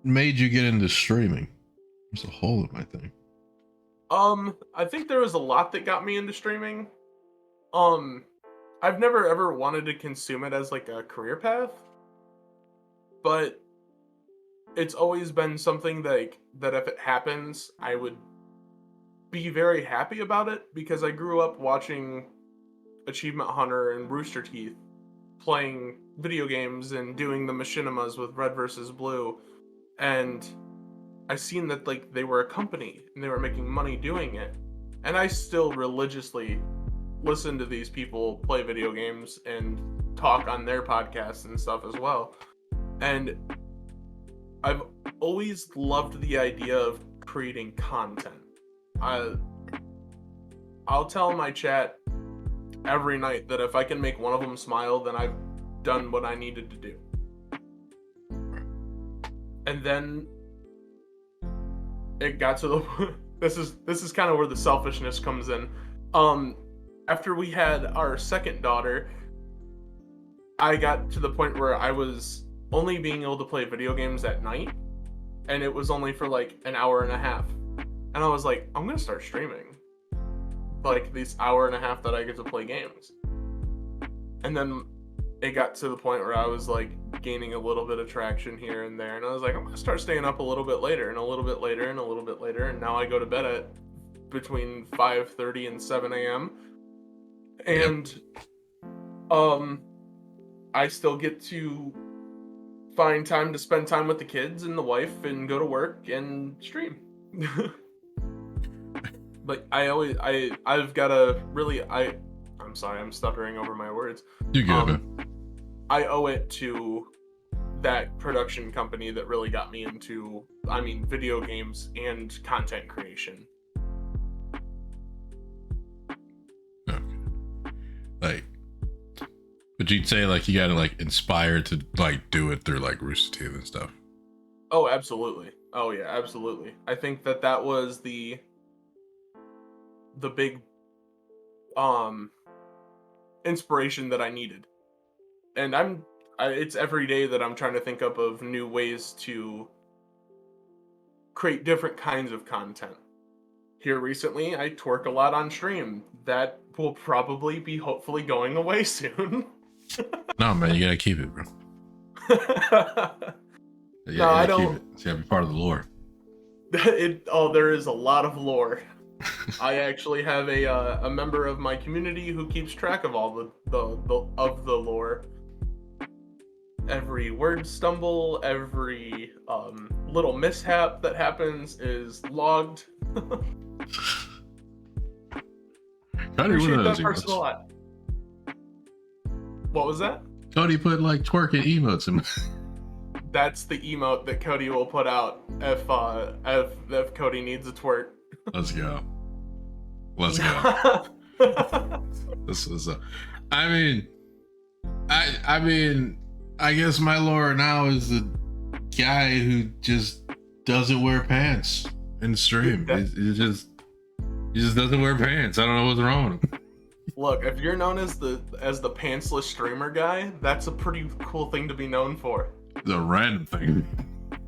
made you get into streaming? There's a hole in my thing. I think there was a lot that got me into streaming. I've never ever wanted to consume it as like a career path, but it's always been something that if it happens, I would be very happy about it, because I grew up watching Achievement Hunter and Rooster Teeth playing video games and doing the machinimas with Red vs. Blue, and I seen that like they were a company and they were making money doing it, and I still religiously listen to these people play video games and talk on their podcasts and stuff as well, and I've always loved the idea of creating content. I'll tell my chat every night that if I can make one of them smile, then I've done what I needed to do. And then it got to the this is kind of where the selfishness comes in. After we had our second daughter, I got to the point where I was only being able to play video games at night, and it was only for like an hour and a half. And I was like, I'm gonna start streaming, like this hour and a half that I get to play games. And then it got to the point where I was like gaining a little bit of traction here and there, and I was like, I'm gonna start staying up a little bit later and a little bit later and a little bit later, and now I go to bed at between 5:30 and 7 a.m. and I still get to find time to spend time with the kids and the wife and go to work and stream. But I've got to really, I'm sorry, I'm stuttering over my words. You good, man. I owe it to that production company that really got me into, video games and content creation. Okay. Like, but you'd say like you got to like inspired to like do it through like Rooster Teeth and stuff. Oh, absolutely. Oh yeah, absolutely. I think that was the big inspiration that I needed. And it's every day that I'm trying to think up of new ways to create different kinds of content. Here recently, I twerk a lot on stream. That will probably be hopefully going away soon. No, man, you gotta keep it, bro. No, I don't. Keep it. It's gotta be part of the lore. There is a lot of lore. I actually have a member of my community who keeps track of all the lore. Every word stumble, every little mishap that happens is logged. Appreciate that person a lot. What was that? Cody put like twerking emotes in. That's the emote that Cody will put out if Cody needs a twerk. Let's go. Let's go. This is I guess my lore now is the guy who just doesn't wear pants in stream. He just doesn't wear pants. I don't know what's wrong with him. Look, if you're known as the pantsless streamer guy, that's a pretty cool thing to be known for. The random thing.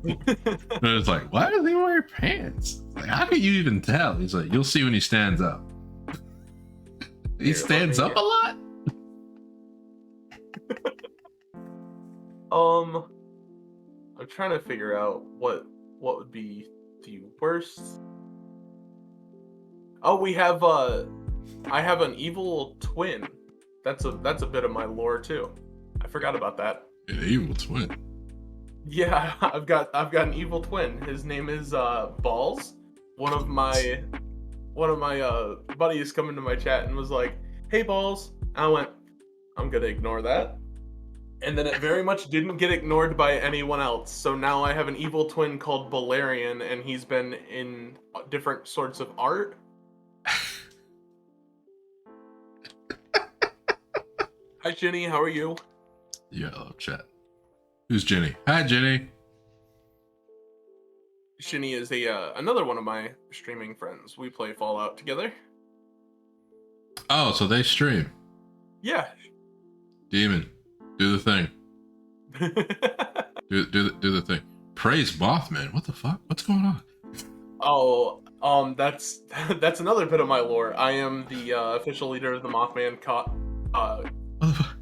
It's like, why does he wear pants? Like, how can you even tell? He's like, you'll see when he stands up. He stands up a lot? I'm trying to figure out what would be the worst. Oh, I have an evil twin. That's a bit of my lore too. I forgot about that. An evil twin. Yeah, I've got an evil twin. His name is Balls. One of my buddies come into my chat and was like, "Hey Balls." I went, "I'm gonna ignore that." And then it very much didn't get ignored by anyone else. So now I have an evil twin called Vallyrian, and he's been in different sorts of art. Hi Jenny, how are you? Yeah, I love chat. Who's Jenny? Hi Jenny. Jenny is another one of my streaming friends. We play Fallout together. Oh, so they stream. Yeah. Demon, do the thing. do the thing. Praise Mothman. What the fuck? What's going on? Oh, that's another bit of my lore. I am the official leader of the Mothman cult. What the fuck?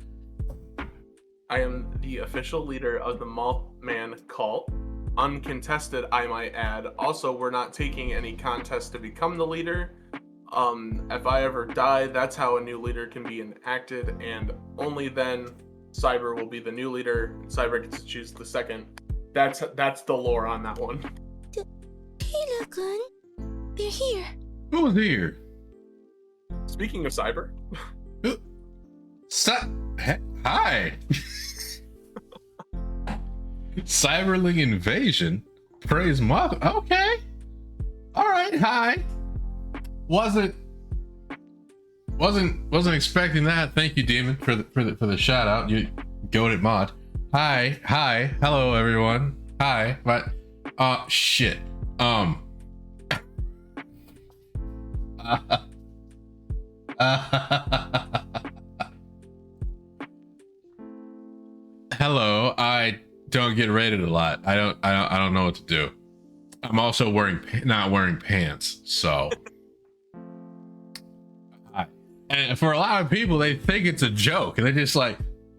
I am the official leader of the Mothman cult. Uncontested, I might add. Also, we're not taking any contest to become the leader. If I ever die, that's how a new leader can be enacted, and only then Cyber will be the new leader. Cyber gets to choose the second. That's the lore on that one. Taylor-kun, they're here. Who's here? Speaking of Cyber. Hi. Cyberling invasion. Praise Moth. Okay. All right. Hi. Wasn't expecting that. Thank you, Demon, for the shout out. You goated mod. Hi. Hello, everyone. Hi. But shit. Hello. I don't get rated a lot. I don't know what to do. I'm also not wearing pants, so. And for a lot of people, they think it's a joke, and they're just like,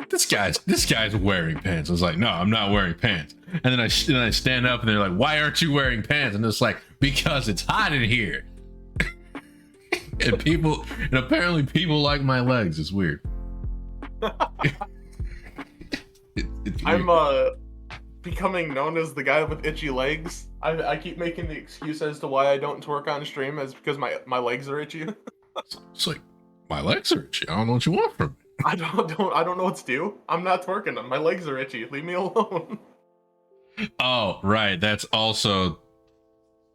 this guy's wearing pants. I was like, no, I'm not wearing pants. And then I stand up, and they're like, why aren't you wearing pants? And it's like, because it's hot in here. and apparently people like my legs. It's weird. It's weird. I'm becoming known as the guy with itchy legs. I keep making the excuse as to why I don't twerk on stream as because my legs are itchy. It's like, my legs are itchy. I don't know what you want from me. I don't know what to do. I'm not twerking them. My legs are itchy. Leave me alone. Oh, right. That's also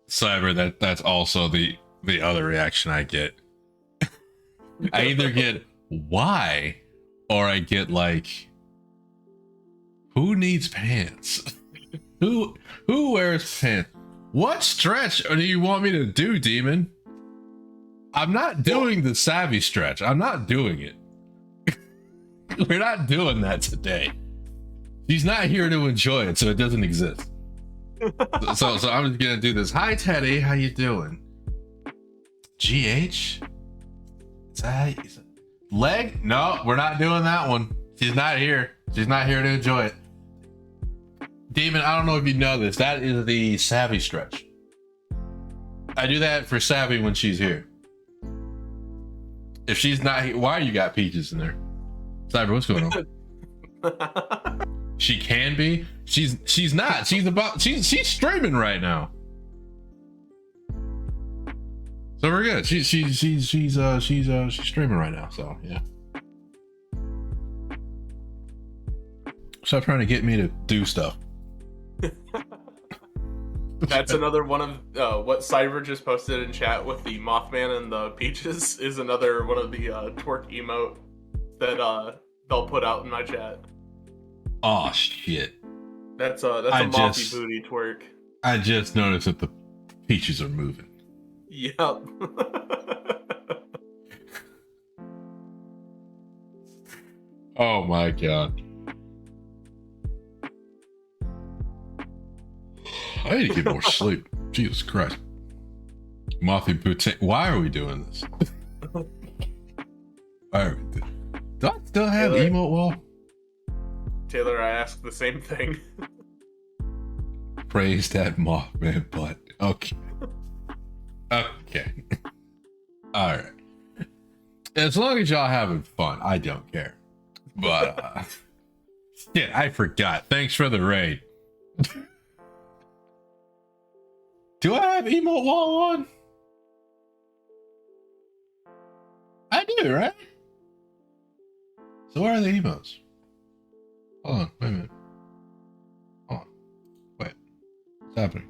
Cyber. That's also the other reaction I get. I either get why, or I get like, who needs pants? who wears pants? What stretch do you want me to do, Demon? I'm not doing the savvy stretch. I'm not doing it. We're not doing that today. She's not here to enjoy it, so it doesn't exist. so I'm just gonna do this. Hi Teddy, how you doing? GH? Leg? No, we're not doing that one. She's not here. She's not here to enjoy it. Demon, I don't know if you know this. That is the savvy stretch. I do that for Savvy when she's here. If she's not here, why you got peaches in there? Cyber, what's going on? She can be. She's not. She's streaming right now. So we're good. She's streaming right now. So yeah. Stop trying to get me to do stuff. That's another one of what Cyber just posted in chat with the Mothman and the peaches is another one of the twerk emote that they'll put out in my chat. Oh shit. That's a mothy booty twerk. I just noticed that the peaches are moving. Yep. Oh my god. I need to get more sleep. Jesus Christ. Mothy Boutique. Why are we doing this? Why are we doing this? Do I still have emote wall? Taylor, I asked the same thing. Praise that Mothman butt. Okay. Okay. Alright. As long as y'all having fun, I don't care. But, shit, I forgot. Thanks for the raid. Do I have emote wall on? I do, right? So where are the emotes? Hold on, wait a minute. Hold on. Wait. What's happening?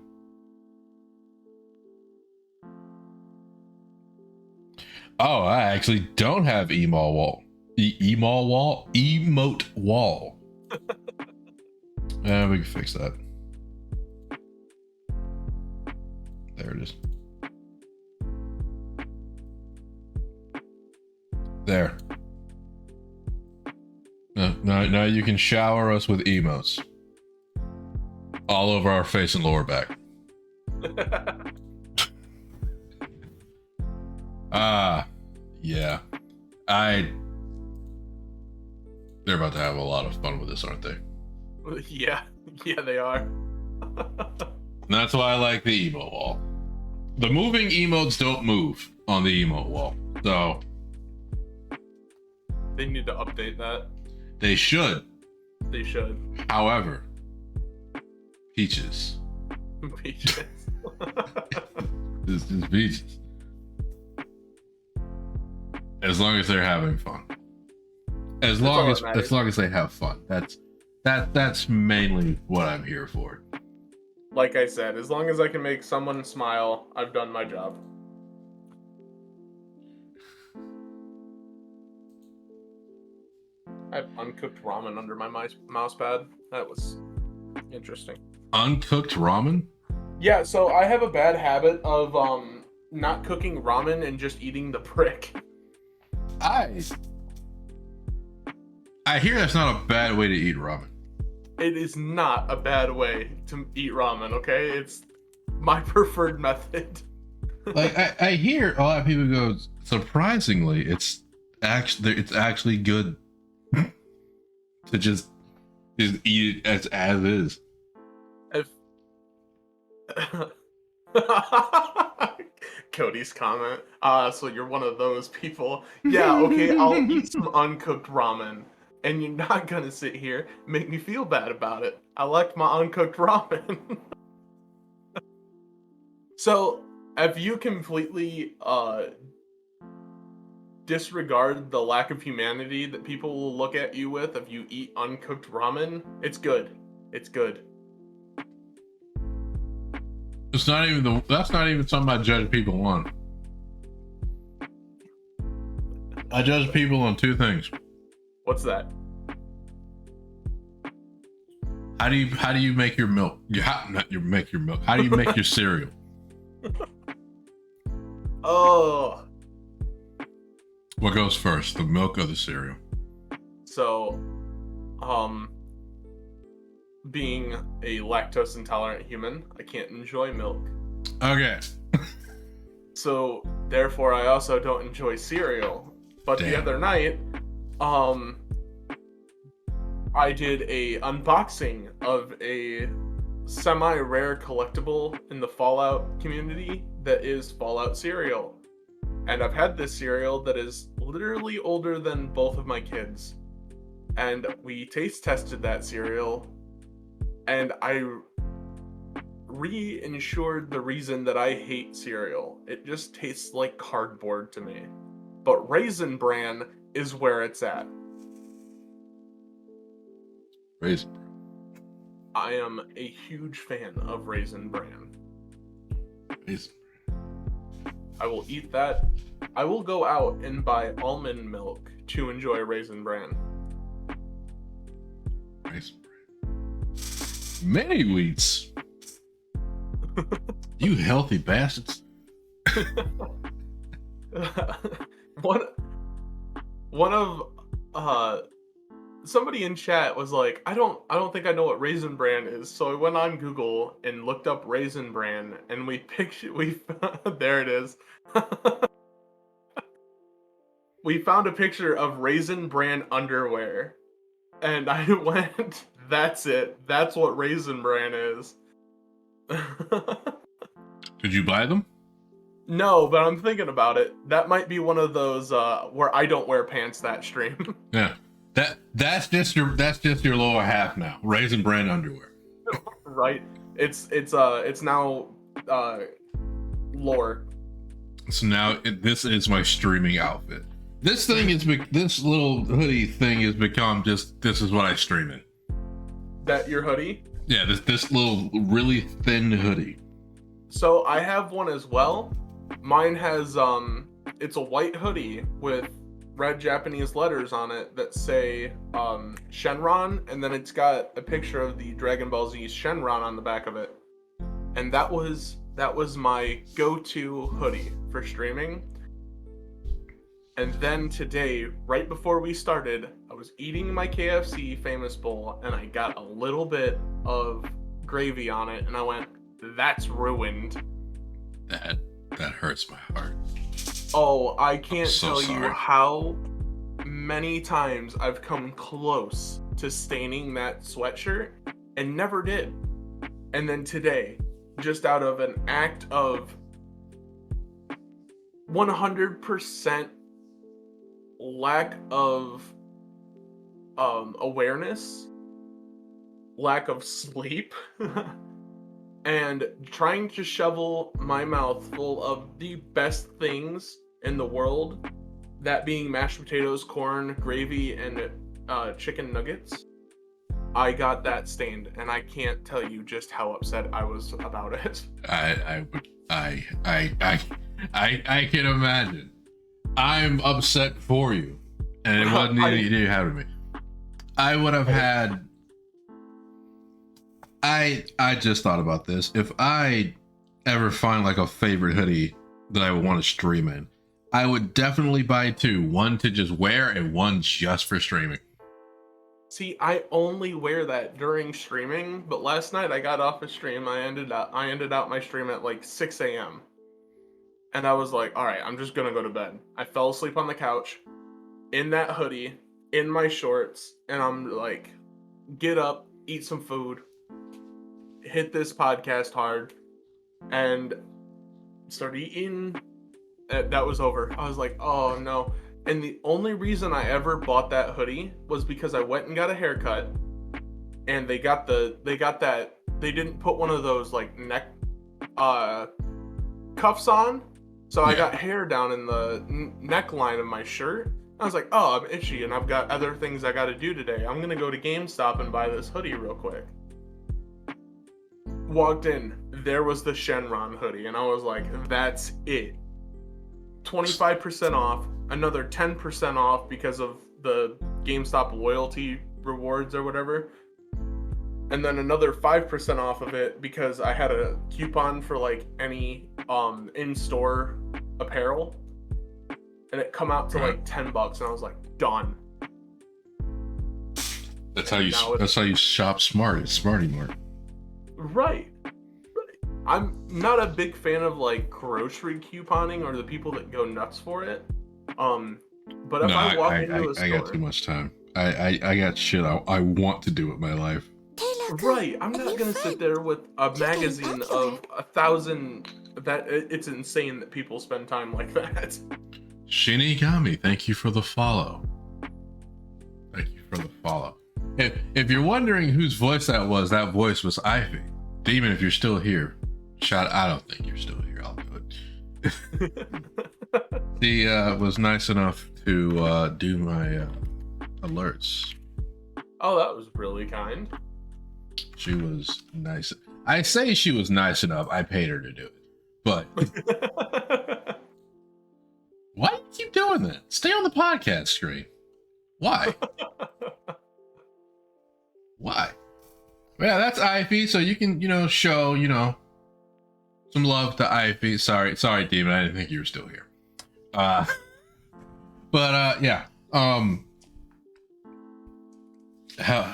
Oh, I actually don't have emote wall. Emote wall. We can fix that. There it is. There. Now you can shower us with emotes. All over our face and lower back. Yeah. They're about to have a lot of fun with this, aren't they? Yeah, they are. And that's why I like the emote wall. The moving emotes don't move on the emote wall. So they need to update that. They should. They should. However, peaches. Peaches. This is peaches. As long as they're having fun. As long as they have fun. That's mainly what I'm here for. Like I said, as long as I can make someone smile, I've done my job. I have uncooked ramen under my mouse pad. That was interesting. Uncooked ramen? Yeah, so I have a bad habit of not cooking ramen and just eating the brick. I hear that's not a bad way to eat ramen. it is not a bad way to eat ramen, okay? It's my preferred method. Like I hear a lot of people go, surprisingly, it's actually good to just eat it as is. If Cody's comment. So you're one of those people. Yeah, okay, I'll eat some uncooked ramen. And you're not gonna sit here and make me feel bad about it. I like my uncooked ramen. So, if you completely disregard the lack of humanity that people will look at you with if you eat uncooked ramen, it's good. It's good. It's not even that's not even something I judge people on. I judge people on two things. What's that? How do you make your milk? Make your milk. How do you make your cereal? Oh. What goes first, the milk or the cereal? So, being a lactose intolerant human, I can't enjoy milk. Okay. So, therefore, I also don't enjoy cereal. But Damn. the other night, I did a unboxing of a semi-rare collectible in the Fallout community that is Fallout cereal. And I've had this cereal that is literally older than both of my kids. And we taste tested that cereal, and I re-ensured the reason that I hate cereal. It just tastes like cardboard to me. But Raisin Bran is where it's at. Raisin. I am a huge fan of Raisin Bran. Raisin. I will eat that. I will go out and buy almond milk to enjoy Raisin Bran. Raisin Bran. Many wheats. You healthy bastards. One of somebody in chat was like, I don't think I know what Raisin Bran is. So I went on Google and looked up Raisin Bran, and there it is. We found a picture of Raisin Bran underwear, and I went, that's it. That's what Raisin Bran is. Did you buy them? No, but I'm thinking about it. That might be one of those where I don't wear pants that stream. Yeah. That's just your lower half now. Raisin Bran underwear. Right. It's now lore. So now this is my streaming outfit. This little hoodie thing has become just, this is what I stream in. That your hoodie? Yeah, this little really thin hoodie. So I have one as well. Mine has it's a white hoodie with red Japanese letters on it that say Shenron, and then it's got a picture of the Dragon Ball Z Shenron on the back of it. And that was my go-to hoodie for streaming. And then today, right before we started, I was eating my KFC Famous Bowl, and I got a little bit of gravy on it, and I went, that's ruined. That hurts my heart. Oh, I can't tell sorry. you how many times I've come close to staining that sweatshirt and never did. And then today, just out of an act of 100% lack of awareness, lack of sleep, and trying to shovel my mouth full of the best things in the world, that being mashed potatoes, corn, gravy, and chicken nuggets, I got that stained, and I can't tell you just how upset I was about it. I can imagine. I'm upset for you, and it wasn't anything you had with me. I would have had. I just thought about this. If I ever find like a favorite hoodie that I would want to stream in, I would definitely buy two. One to just wear and one just for streaming. See, I only wear that during streaming, but last night I got off a stream. I ended out my stream at like 6 a.m. And I was like, all right, I'm just gonna go to bed. I fell asleep on the couch, in that hoodie, in my shorts, and I'm like, get up, eat some food, hit this podcast hard, and start eating. That was over. I was like, oh no. And the only reason I ever bought that hoodie was because I went and got a haircut, and they didn't put one of those like neck cuffs on, so I got hair down in the neckline of my shirt. I was like, oh, I'm itchy and I've got other things I got to do today. I'm gonna go to GameStop and buy this hoodie real quick. Walked in, there was the Shenron hoodie, and I was like, that's it. 25% off, another 10% off because of the GameStop loyalty rewards or whatever, and then another 5% off of it because I had a coupon for like any in-store apparel, and it come out to like $10, and I was like, done. That's how you shop smart. It's Smarty Mart. Right. I'm not a big fan of like grocery couponing or the people that go nuts for it. But if I walk into a store, I got too much time. I got shit I want to do with my life. Right, I'm not gonna sit there with a magazine of 1,000. It's insane that people spend time like that. Shinigami, thank you for the follow. Thank you for the follow. If you're wondering whose voice that voice was Ivy. Demon, if you're still here, I don't think you're still here. I'll do it. She was nice enough to do my alerts. Oh, that was really kind. She was nice. I say she was nice enough. I paid her to do it. But why do you keep doing that? Stay on the podcast screen. Why? Why? Yeah, that's Ivy, so you can, show, some love to Ivy. Sorry, Demon, I didn't think you were still here. Yeah.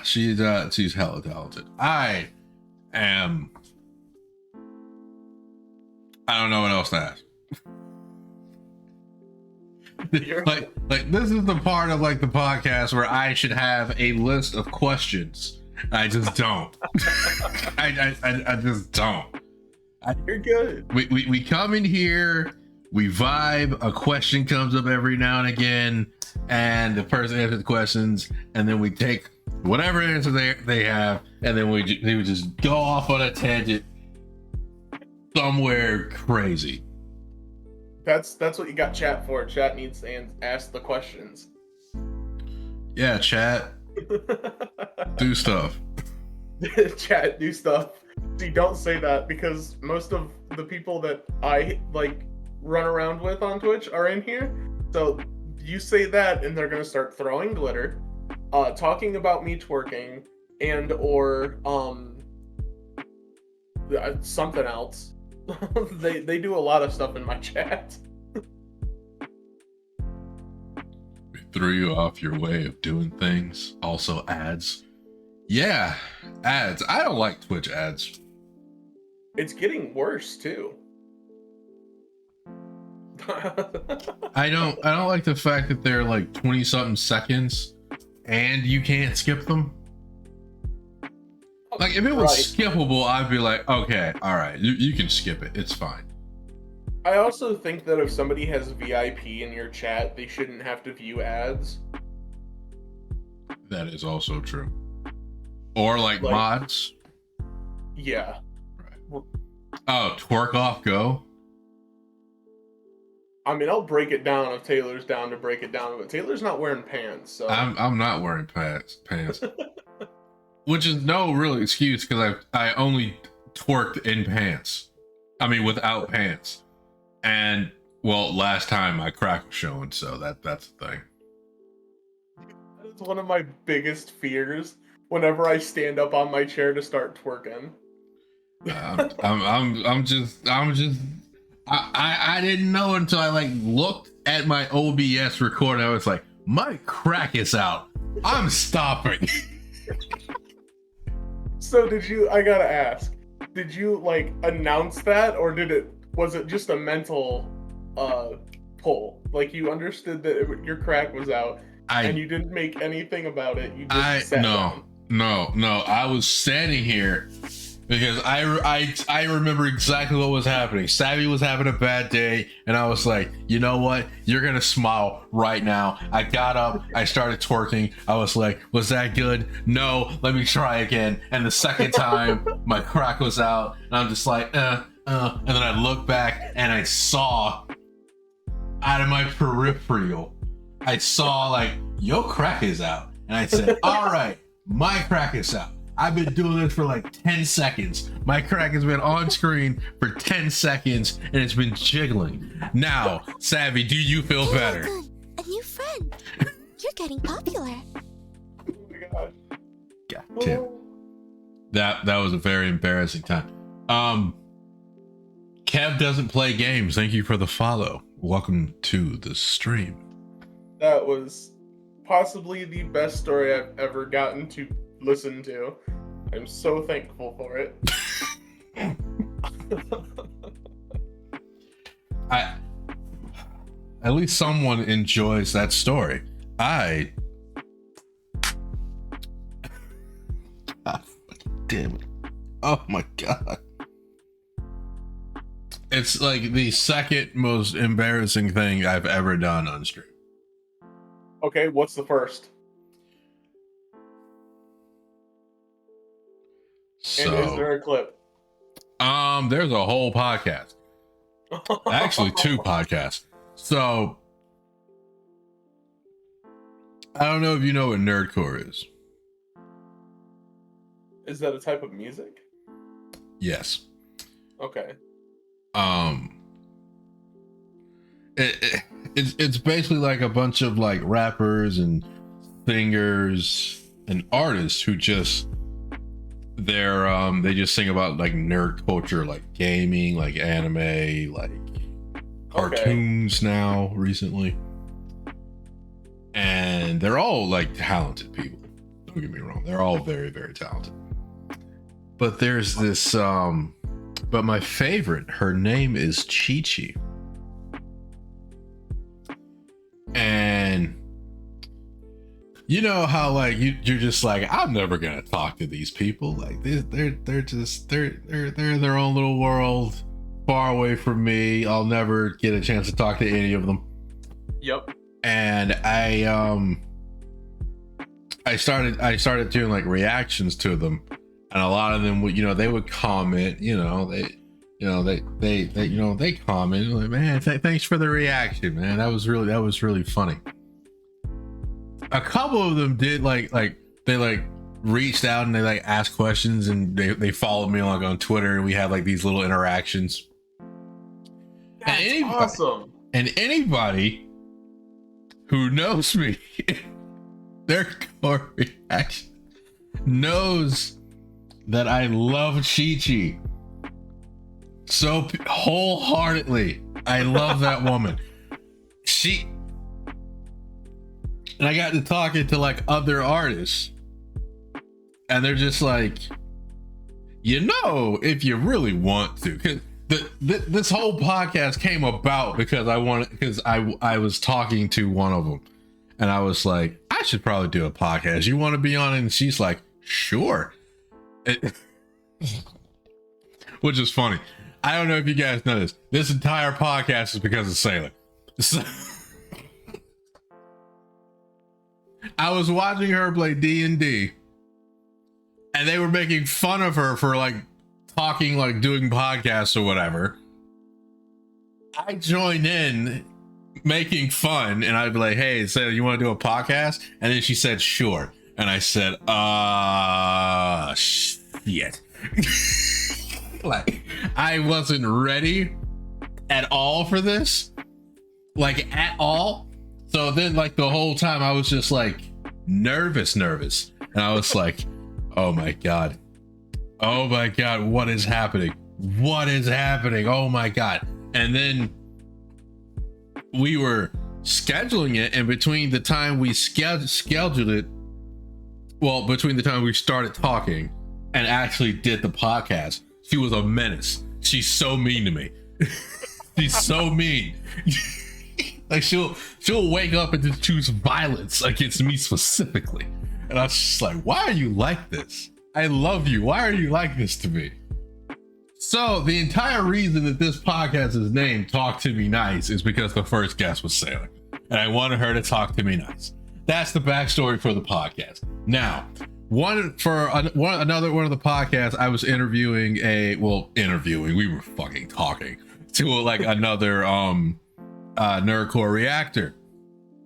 She's hella talented. I don't know what else to ask. like this is the part of like the podcast where I should have a list of questions. I just don't. I just don't. You're good. We come in here, we vibe, a question comes up every now and again, and the person answers the questions, and then we take whatever answer they have, and then they would just go off on a tangent somewhere crazy. That's what you got chat for. Chat needs to ask the questions. Yeah, chat. Do stuff. Chat, do stuff. See, don't say that, because most of the people that I run around with on Twitch are in here. So you say that and they're gonna start throwing glitter, talking about me twerking, and or something else. they do a lot of stuff in my chat. We threw you off your way of doing things. Also ads. Yeah, ads. I don't like Twitch ads. It's getting worse too. I don't like the fact that they're like 20 something seconds and you can't skip them. Like if it was skippable, I'd be like, okay, all right, you can skip it. It's fine. I also think that if somebody has VIP in your chat, they shouldn't have to view ads. That is also true. Or like mods. Yeah. Right. Oh, twerk off, go. I mean, I'll break it down if Taylor's down to break it down, but Taylor's not wearing pants, so I'm not wearing pants. Which is no real excuse, because I only twerked in pants. I mean, without pants. And well, last time my crack was showing, so that's the thing. That's one of my biggest fears. Whenever I stand up on my chair to start twerking. I didn't know until I looked at my OBS recorder. I was like, my crack is out. I'm stopping. So I gotta ask, did you like announce that, or was it just a mental pull? Like you understood that your crack was out and you didn't make anything about it. You just sat down. No. I was standing here because I remember exactly what was happening. Savvy was having a bad day, and I was like, you know what? You're gonna smile right now. I got up, I started twerking. I was like, was that good? No, let me try again. And the second time, my crack was out, and I'm just like, and then I looked back and I saw out of my peripheral, I saw like, your crack is out. And I said, all right, my crack is out. I've been doing this for like 10 seconds. My crack has been on screen for 10 seconds and it's been jiggling. Now, Savvy, do you feel better? A new friend. You're getting popular. Oh my gosh. God damn. That was a very embarrassing time. Kev doesn't play games. Thank you for the follow. Welcome to the stream. That was possibly the best story I've ever gotten to listen to. I'm so thankful for it. At least someone enjoys that story. God damn it. Oh my god. It's like the second most embarrassing thing I've ever done on stream. Okay, what's the first? So, and is there a clip? There's a whole podcast. Actually, 2 podcasts. So, I don't know if you know what Nerdcore is. Is that a type of music? Yes. Okay. It's basically like a bunch of like rappers and singers and artists who just they just sing about like nerd culture, like gaming, like anime, like cartoons now recently. And they're all like talented people. Don't get me wrong. They're all very, very talented. But there's this but my favorite, her name is Chi-Chi. And you know how like you're just like, I'm never gonna talk to these people. Like they're their own little world, far away from me. I'll never get a chance to talk to any of them. Yep. And I started doing like reactions to them, and a lot of them would, they would comment, they comment like, man, thanks for the reaction, man. That was really funny. A couple of them did like they reached out and they like asked questions, and they followed me like on Twitter, and we had like these little interactions. That's awesome. And anybody who knows me, their core reaction knows that I love Chi-Chi so wholeheartedly. I love that woman. And I got to talking to like other artists, and they're just like, if you really want to, because this whole podcast came about because I was talking to one of them, and I was like, I should probably do a podcast. You want to be on it? And she's like, sure. Which is funny. I don't know if you guys know this. This entire podcast is because of Sailor. So, I was watching her play D&D, and they were making fun of her for like talking, like doing podcasts or whatever. I joined in making fun, and I'd be like, hey, Sailor, you want to do a podcast? And then she said, sure. And I said, shit. Like, I wasn't ready at all for this. Like, at all. So then, like, the whole time I was just like nervous. And I was like, oh my God, what is happening? Oh my God. And then we were scheduling it, and between the time we scheduled it, between the time we started talking and actually did the podcast, she was a menace. She's so mean to me. She's so mean. Like she'll wake up and just choose violence against me specifically. And I was just like, why are you like this? I love you. Why are you like this to me? So the entire reason that this podcast is named Talk to Me Nice is because the first guest was Sailor. And I wanted her to talk to me nice. That's the backstory for the podcast. Now, another one of the podcasts, I was interviewing we were fucking talking to like another Nerdcore reactor.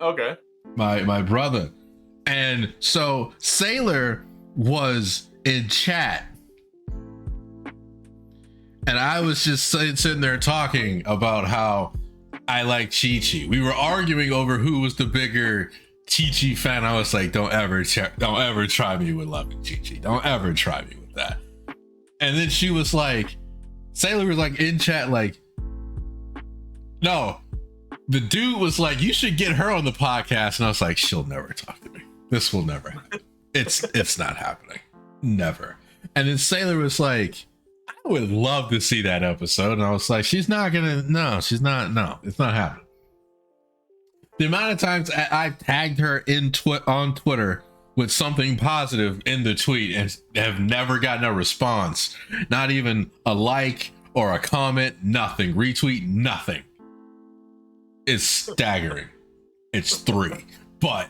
Okay. My brother. And so Sailor was in chat. And I was just sitting there talking about how I like Chi-Chi. We were arguing over who was the bigger Chi-Chi fan. I was like, don't ever try me with loving Chi-Chi. Don't ever try me with that. And then she was like, Sailor was like in chat, like, no, the dude was like, you should get her on the podcast. And I was like, she'll never talk to me. This will never happen. It's not happening. Never. And then Sailor was like, I would love to see that episode. And I was like, it's not happening. The amount of times I've tagged her on Twitter with something positive in the tweet and have never gotten a response, not even a like or a comment, nothing, retweet, nothing. It's staggering. It's 3, but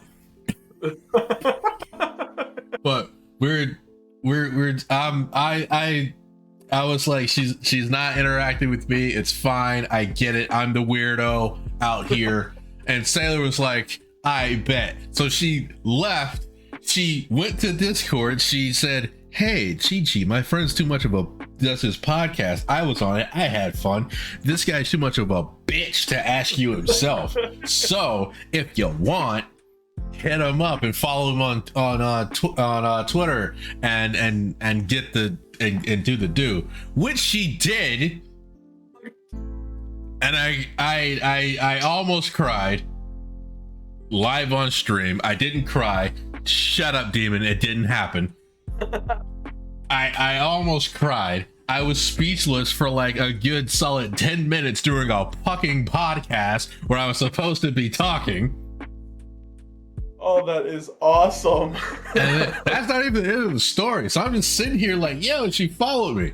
I was like, she's not interacting with me. It's fine. I get it. I'm the weirdo out here. And Sailor was like, I bet. So she left. She went to Discord. She said, hey, Chi-Chi, my friend's too much of a does his podcast. I was on it. I had fun. This guy's too much of a bitch to ask you himself. So if you want, hit him up and follow him on Twitter and get the and do the do, which she did. And I almost cried live on stream. I didn't cry. Shut up, demon. It didn't happen. I almost cried. I was speechless for like a good solid 10 minutes during a fucking podcast where I was supposed to be talking. Oh, that is awesome. And that's not even the end of the story. So I'm just sitting here like, yo, she followed me.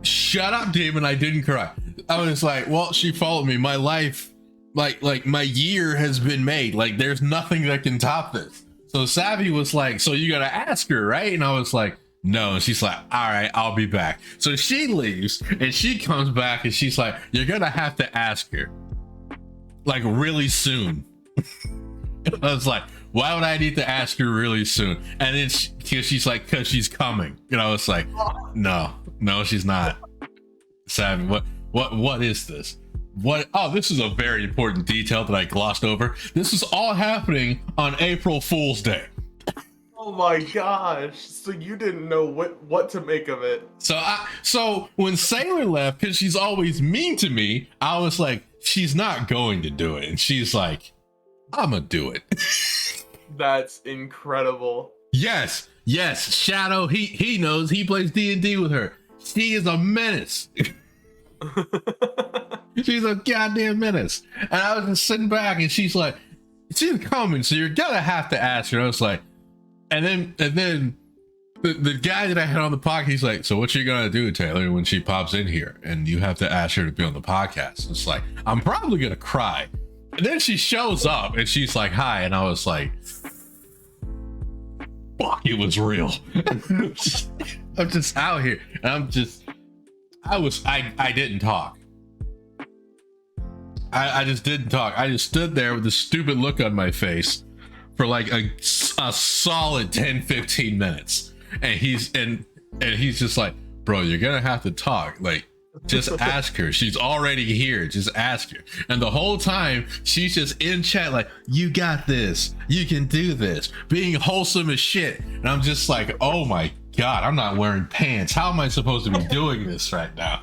Shut up, demon. I didn't cry. I was like, well, she followed me. My life, like my year has been made. Like there's nothing that can top this. So Savvy was like, so you gotta ask her, right? And I was like, no. And she's like, all right, I'll be back. So she leaves and she comes back and she's like, you're gonna have to ask her like really soon. I was like, why would I need to ask her really soon? And then she's like, cause she's coming. And I was like, no, she's not. Savvy, what is this? What? Oh, this is a very important detail that I glossed over. This is all happening on April Fool's Day. Oh my gosh! So you didn't know what to make of it. So when Sailor left, because she's always mean to me, I was like, she's not going to do it, and she's like, I'm gonna do it. That's incredible. Yes. Shadow. He knows. He plays D&D with her. She is a menace. She's a goddamn menace. And I was just sitting back and she's like, she's coming, so you're gonna have to ask her. I was like, and then the guy that I had on the podcast, he's like, so what you gonna do, Taylor, when she pops in here and you have to ask her to be on the podcast? It's like, I'm probably gonna cry. And then she shows up and she's like, hi. And I was like, fuck, it was real. I'm just out here. And I didn't talk. I just didn't talk. I just stood there with a stupid look on my face for like a solid 10-15 minutes. And he's just like, bro, you're gonna have to talk. Like, just ask her. She's already here. Just ask her. And the whole time she's just in chat like, you got this. You can do this. Being wholesome as shit. And I'm just like, oh my God, I'm not wearing pants. How am I supposed to be doing this right now?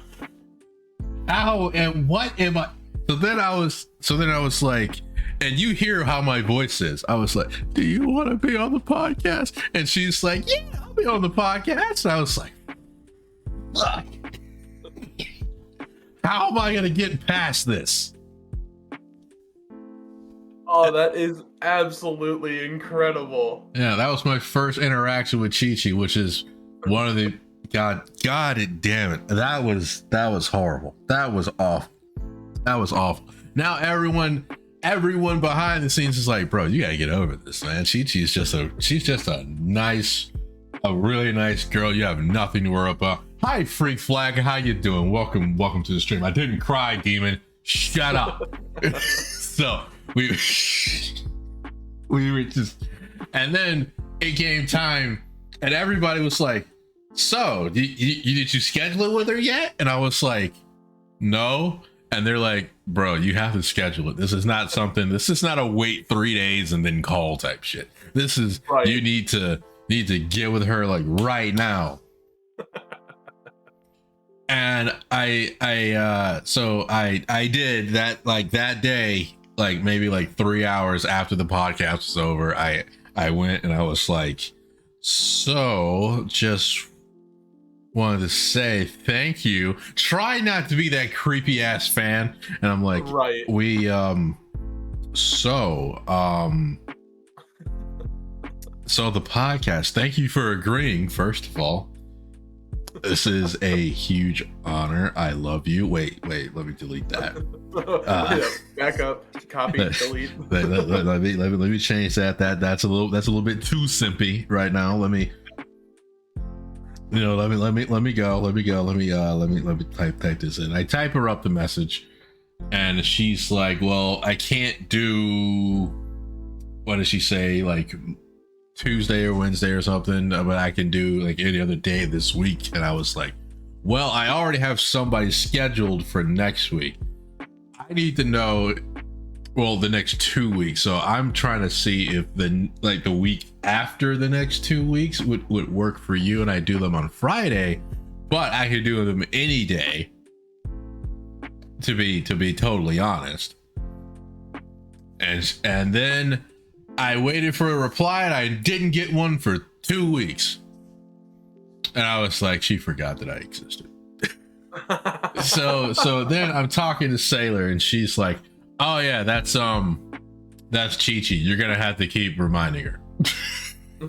How and what am I? So then I was like, and you hear how my voice is. I was like, do you want to be on the podcast? And she's like, yeah, I'll be on the podcast. And I was like, fuck. How am I gonna get past this? Oh, that is absolutely incredible. Yeah, that was my first interaction with Chi-Chi, which is one of the God damn it. That was horrible. That was awful. That was awful. Now everyone behind the scenes is like, bro, you gotta get over this, man. She's just a really nice girl. You have nothing to worry about. Hi, Freak Flag. How you doing? Welcome to the stream. I didn't cry, demon. Shut up. So we were just, and then it came time, and everybody was like, so did you schedule it with her yet? And I was like, no. And they're like, bro, you have to schedule it. This is not a wait 3 days and then call type shit. This is right. You need to get with her like right now. And I did that, like that day, like maybe like 3 hours after the podcast was over. I went and I was like, so just wanted to say thank you. Try not to be that creepy ass fan. And I'm like, right. So the podcast, thank you for agreeing, first of all. This is a huge honor. I love you. Wait, let me delete that. Back up, copy, delete. let me change that. That's a little bit too simpy right now. Let me go. Let me type this in. I type her up the message, and she's like, well, I can't do, what does she say, like Tuesday or Wednesday or something, but I can do like any other day this week. And I was like, well, I already have somebody scheduled for next week. I need to know, well, the next 2 weeks. So I'm trying to see if the week after the next 2 weeks would work for you, and I do them on Friday, but I could do them any day, to be totally honest. And then I waited for a reply, and I didn't get one for 2 weeks. And I was like, she forgot that I existed. So then I'm talking to Sailor, and she's like, oh yeah, that's Chi-Chi. You're gonna have to keep reminding her.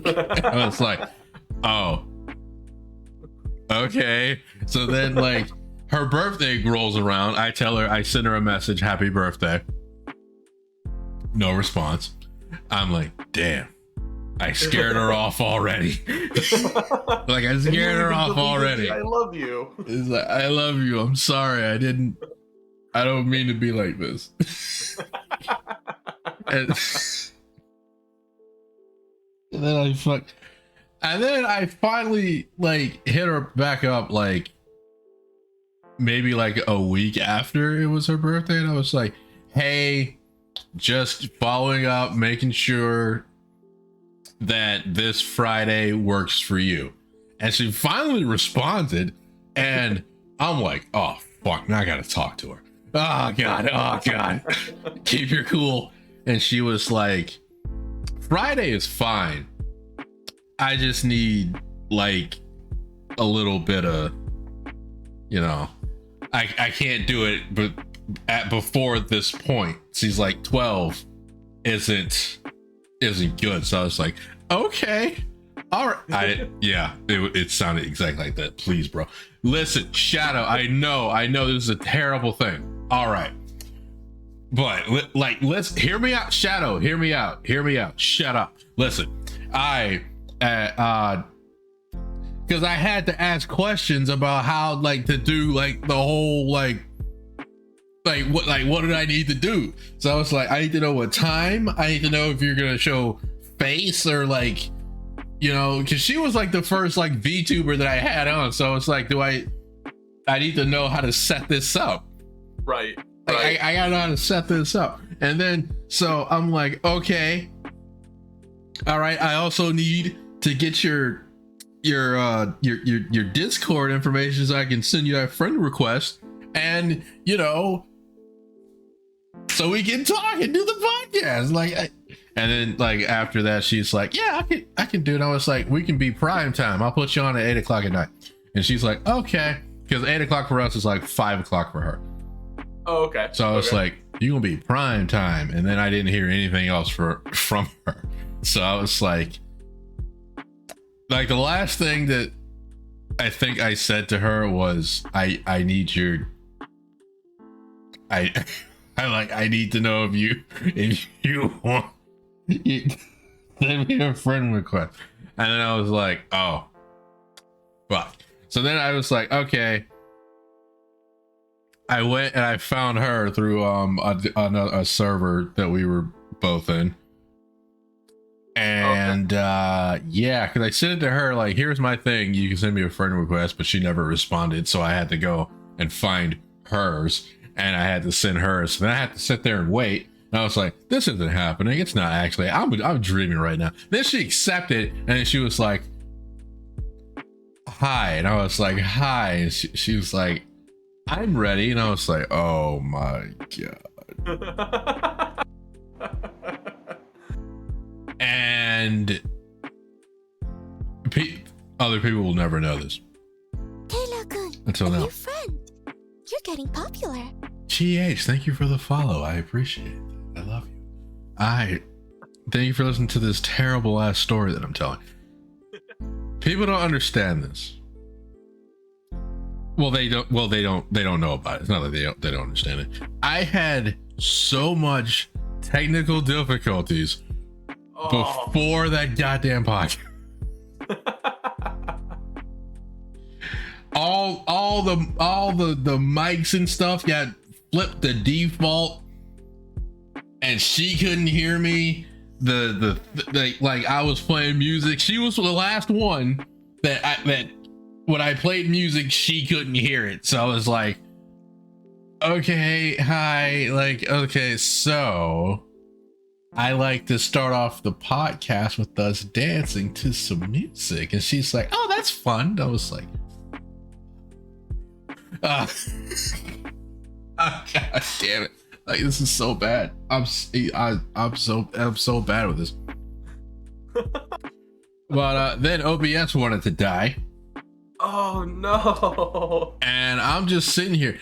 I was like, oh, okay. So then, like, her birthday rolls around. I send her a message, happy birthday. No response. I'm like, damn, I scared her off already. Like, I scared her off already. I love you. It's like, I love you. I'm sorry. I don't mean to be like this. and then I finally like hit her back up, like maybe like a week after it was her birthday, and I was like, hey, just following up, making sure that this Friday works for you. And she finally responded, and I'm like, oh fuck, now I gotta talk to her. Oh god. Keep your cool. And she was like, Friday is fine. I just need like a little bit of, I can't do it, but before this point. She's like, 12 isn't good. So I was like, okay, all right. It sounded exactly like that. Please, bro, listen, Shadow, I know this is a terrible thing. All right, but like, let's hear me out. Shadow, hear me out. Shut up. Listen, because I had to ask questions about how like to do like the whole like what did I need to do? So I was like, I need to know what time. I need to know if you're gonna show face or like, because she was like the first like VTuber that I had on. So it's like, I need to know how to set this up. Right. I gotta know how to set this up. And then so I'm like, okay, all right. I also need to get your Discord information so I can send you that friend request, and so we can talk and do the podcast. Like, And then like after that, she's like, yeah, I can do it. And I was like, we can be prime time. I'll put you on at 8 o'clock at night. And she's like, okay. Because 8 o'clock for us is like 5 o'clock for her. Oh, okay. So I was like, you're going to be prime time. And then I didn't hear anything else from her. So I was like the last thing that I think I said to her was, I need your, I need to know if you want, you send me a friend request. And then I was like, oh, fuck. So then I was like, okay. I went and I found her through a server that we were both in. And yeah, because I sent it to her like, here's my thing, you can send me a friend request, but she never responded, so I had to go and find hers, and I had to send hers. So then I had to sit there and wait, and I was like, this isn't happening, it's not actually, I'm dreaming right now. Then she accepted, and then she was like, hi, and I was like, hi, and she was like, I'm ready, and I was like, oh my god. And other people will never know this. Taylor-kun, until a now. new friend. You're getting popular. GH, thank you for the follow. I appreciate it. I love you. Thank you for listening to this terrible ass story that I'm telling. People don't understand this. Well, they don't know about it. It's not like they don't understand it. I had so much technical difficulties before that goddamn podcast. all the mics and stuff got flipped to default, and she couldn't hear me. Like I was playing music. She was the last one that when I played music, she couldn't hear it. So I was like, okay, hi, like, okay, so I like to start off the podcast with us dancing to some music. And she's like, oh, that's fun. I was like, oh, god damn it. Like, this is so bad. I'm so bad with this. But then OBS wanted to die. Oh no. And I'm just sitting here.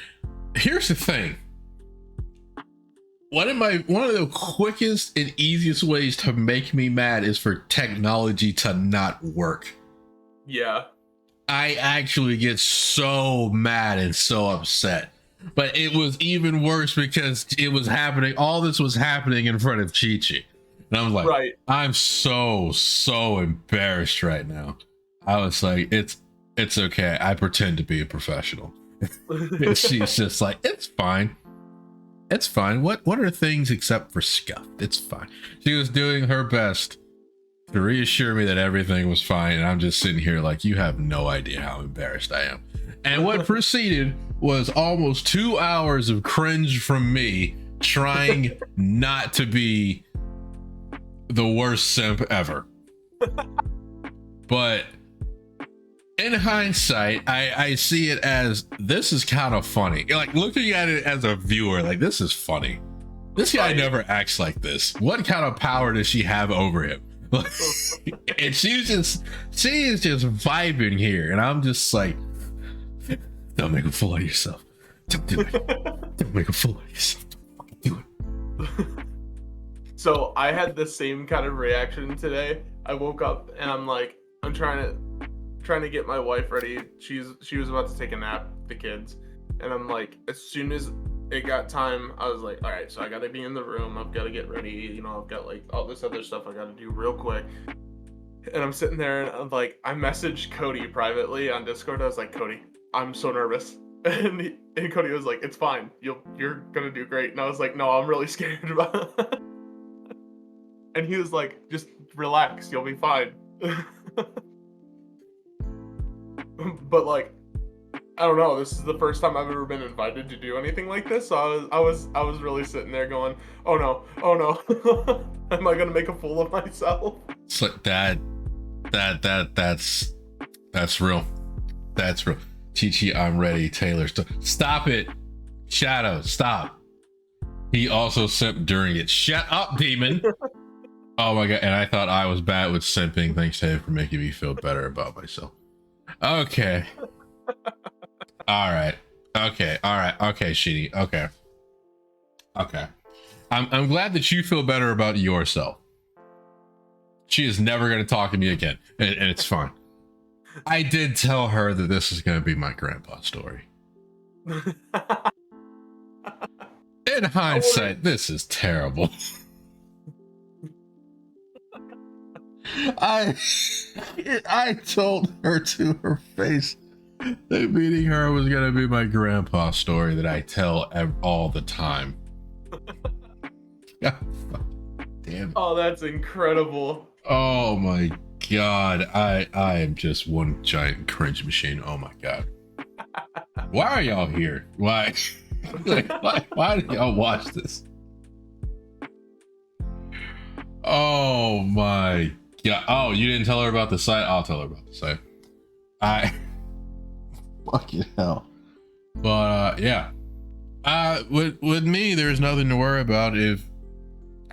Here's the thing. One of the quickest and easiest ways to make me mad is for technology to not work. Yeah. I actually get so mad and so upset. But it was even worse because it was happening. All this was happening in front of Chi-Chi. And I was like, right. I'm so embarrassed right now. I was like, it's okay. I pretend to be a professional. And she's just like, it's fine. It's fine. What are things except for scuff? It's fine. She was doing her best to reassure me that everything was fine. And I'm just sitting here like, you have no idea how embarrassed I am. And what proceeded was almost 2 hours of cringe from me trying not to be the worst simp ever. But in hindsight, I see it as, this is kind of funny. Like, looking at it as a viewer, like, this is funny. This guy never acts like this. What kind of power does she have over him? And she is just vibing here. And I'm just like, don't make a fool of yourself. Don't do it. Don't make a fool of yourself. Don't do it. So I had the same kind of reaction today. I woke up and I'm like, I'm trying to get my wife ready. She was about to take a nap, the kids. And I'm like, as soon as it got time, I was like, all right, so I got to be in the room. I've got to get ready. You know, I've got like all this other stuff I got to do real quick. And I'm sitting there and I'm like, I messaged Cody privately on Discord. I was like, Cody, I'm so nervous. And Cody was like, it's fine. You're going to do great. And I was like, no, I'm really scared about it. And he was like, just relax. You'll be fine. But like, I don't know. This is the first time I've ever been invited to do anything like this. So I was really sitting there going, oh no. Am I gonna make a fool of myself? It's like that's real. That's real. Chi-Chi, I'm ready. Taylor, stop it. Shadow, stop. He also simped during it. Shut up, demon. Oh my god! And I thought I was bad with simping. Thanks to him for making me feel better about myself. Okay. All right. Okay. All right. Okay, Sheedy. Okay. Okay. I'm glad that you feel better about yourself. She is never going to talk to me again, and it's fine. I did tell her that this is going to be my grandpa's story. In hindsight, this is terrible. I told her to her face that meeting her was going to be my grandpa's story that I tell all the time. God, damn it. Oh, that's incredible. Oh my god, I am just one giant cringe machine. Oh my god. Why are y'all here? Why? Like, why do y'all watch this? Oh my god. Oh, you didn't tell her about the site? I'll tell her about the site. Fucking hell. But yeah. With me, there's nothing to worry about.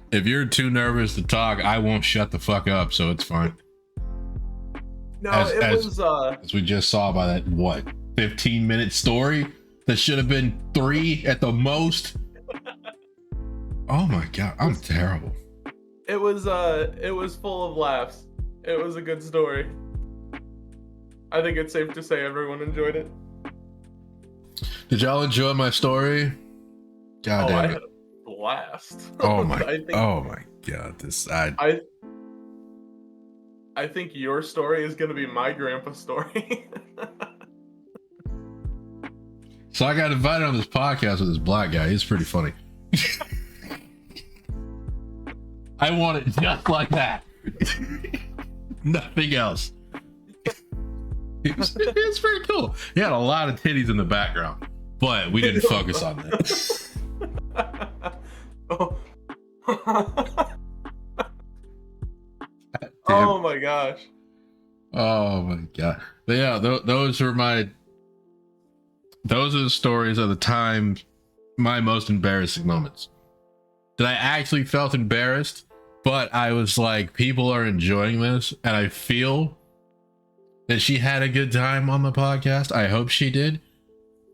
If you're too nervous to talk, I won't shut the fuck up, so it's fine. No, as we just saw by that 15-minute story that should have been 3 at the most. Oh my god, I'm terrible. It was full of laughs. It was a good story. I think it's safe to say everyone enjoyed it. Did y'all enjoy my story? God damn it. I had a blast. Oh my god, I think your story is gonna be my grandpa's story. So I got invited on this podcast with this black guy. He's pretty funny. I want it just like that. Nothing else. It's pretty cool. He had a lot of titties in the background, but we didn't focus on that. Oh my gosh. Oh my god. But yeah, those are the stories of the time, my most embarrassing moments. That I actually felt embarrassed, but I was like, people are enjoying this, and I feel that she had a good time on the podcast. I hope she did.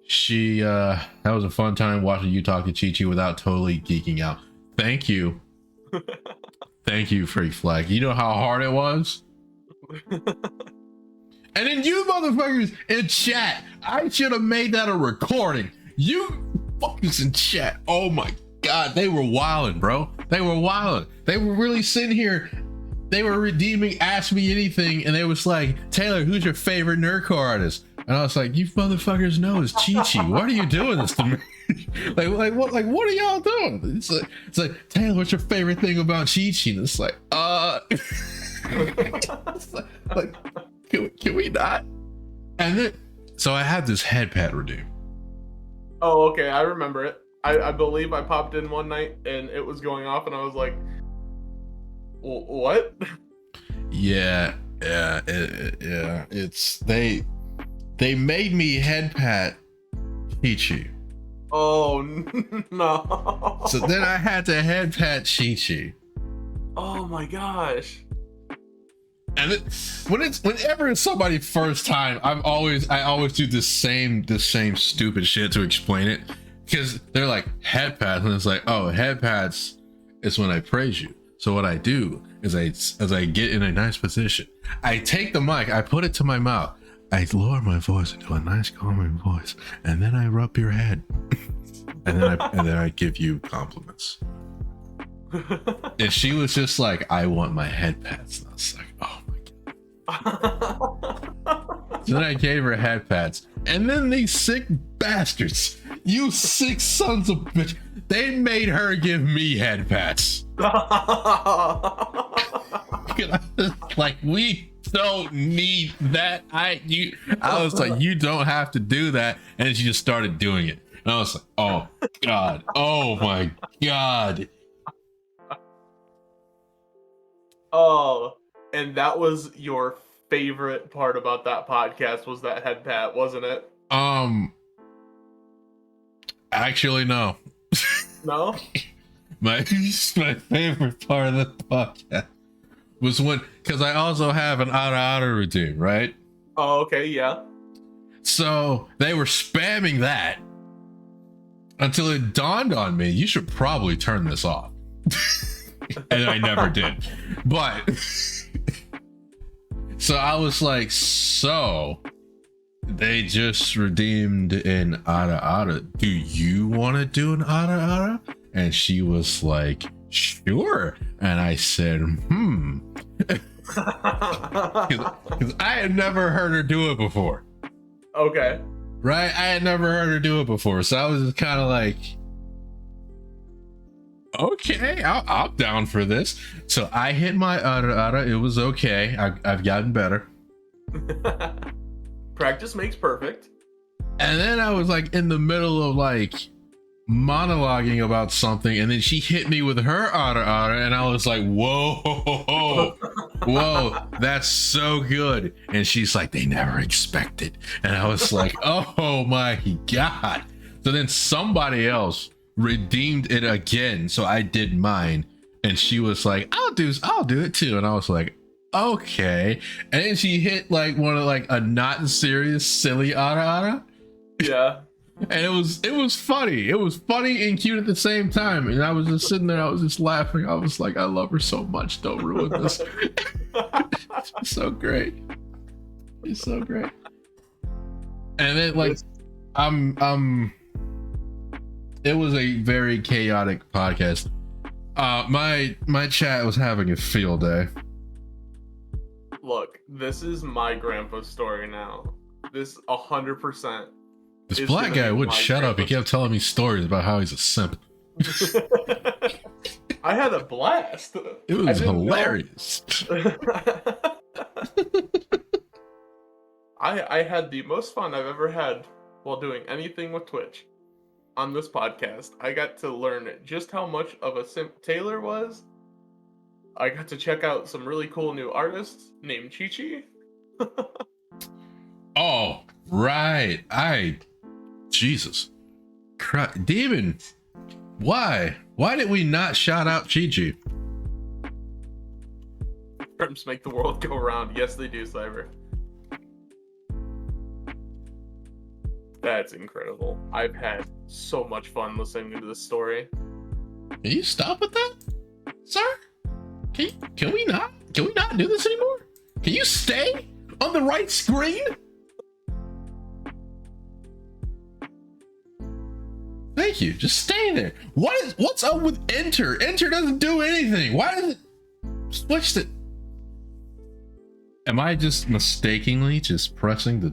That was a fun time watching you talk to Chi-Chi without totally geeking out. Thank you. Thank you, Freak Flag. You know how hard it was? And then you motherfuckers in chat, I should have made that a recording. You fuckers in chat, oh my god, they were wilding, bro. They were wilding. They were really sitting here. They were redeeming Ask Me Anything, and they was like, Taylor, who's your favorite nerdcore artist? And I was like, you motherfuckers know it's Chi-Chi. Why are you doing this to me? what are y'all doing? It's like, Taylor, what's your favorite thing about Chi-Chi? And it's like, it's like can we not? And then, so I had this head pat redeem. Oh, okay, I remember it. I believe I popped in one night and it was going off, and I was like, what? Yeah. It's they made me head pat Chi-Chi. Oh no. So then I had to head pat Chi-Chi. Oh my gosh. And whenever it's somebody's first time, I always do the same stupid shit to explain it, because they're like head pats, and it's like, oh, head pats is when I praise you. So what I do is as I get in a nice position, I take the mic, I put it to my mouth, I lower my voice into a nice calming voice, and then I rub your head, and then I give you compliments. And she was just like, I want my head pats. And I was like, oh my god. So then I gave her head pats. And then these sick bastards, you sick sons of bitch, they made her give me head pats. Like, we don't need that. I was like, you don't have to do that. And she just started doing it. And I was like, oh god. Oh my god. Oh, and that was your favorite part about that podcast, was that head pat, wasn't it? Actually, no. No? my favorite part of the podcast was when, because I also have an auto routine, right? Oh, okay, yeah. So they were spamming that until it dawned on me, you should probably turn this off. And I never did. But so I was like, so they just redeemed an Ara. Do you want to do an Ara? And she was like, sure. And I said, because I had never heard her do it before. Okay. Right? I had never heard her do it before. So I was just kind of like, okay, I'm down for this. So I hit my Ara. It was okay. I've gotten better. Practice makes perfect. And then I was like in the middle of like monologuing about something, and then she hit me with her Ara, and I was like, whoa, that's so good. And she's like, they never expected. And I was like, oh my God. So then somebody else redeemed it again, so I did mine, and she was like, I'll do it too. And I was like, okay. And then she hit like one of like a not serious silly Ara. Yeah. And it was funny. It was funny and cute at the same time. And I was just sitting there, I was just laughing. I was like, I love her so much. Don't ruin this. It's so great. It's so great. And then like it was a very chaotic podcast. My chat was having a field day. Look, this is my grandpa's story now. This 100%. This black guy wouldn't shut up. He kept telling me stories about how he's a simp. I had a blast. It was hilarious. I had the most fun I've ever had while doing anything with Twitch. On this podcast, I got to learn just how much of a simp Taylor was. I got to check out some really cool new artists named Chi-Chi. Oh, right. Jesus Christ. Demon, why did we not shout out Chi-Chi? Terms make the world go round. Yes, they do, Cyber. That's incredible. I've had so much fun listening to this story. Can you stop with that, sir? Can we not do this anymore? Can you stay on the right screen? Thank you. Just stay there. What's up with enter? Enter doesn't do anything. Why does it switch it? Am I just mistakenly just pressing the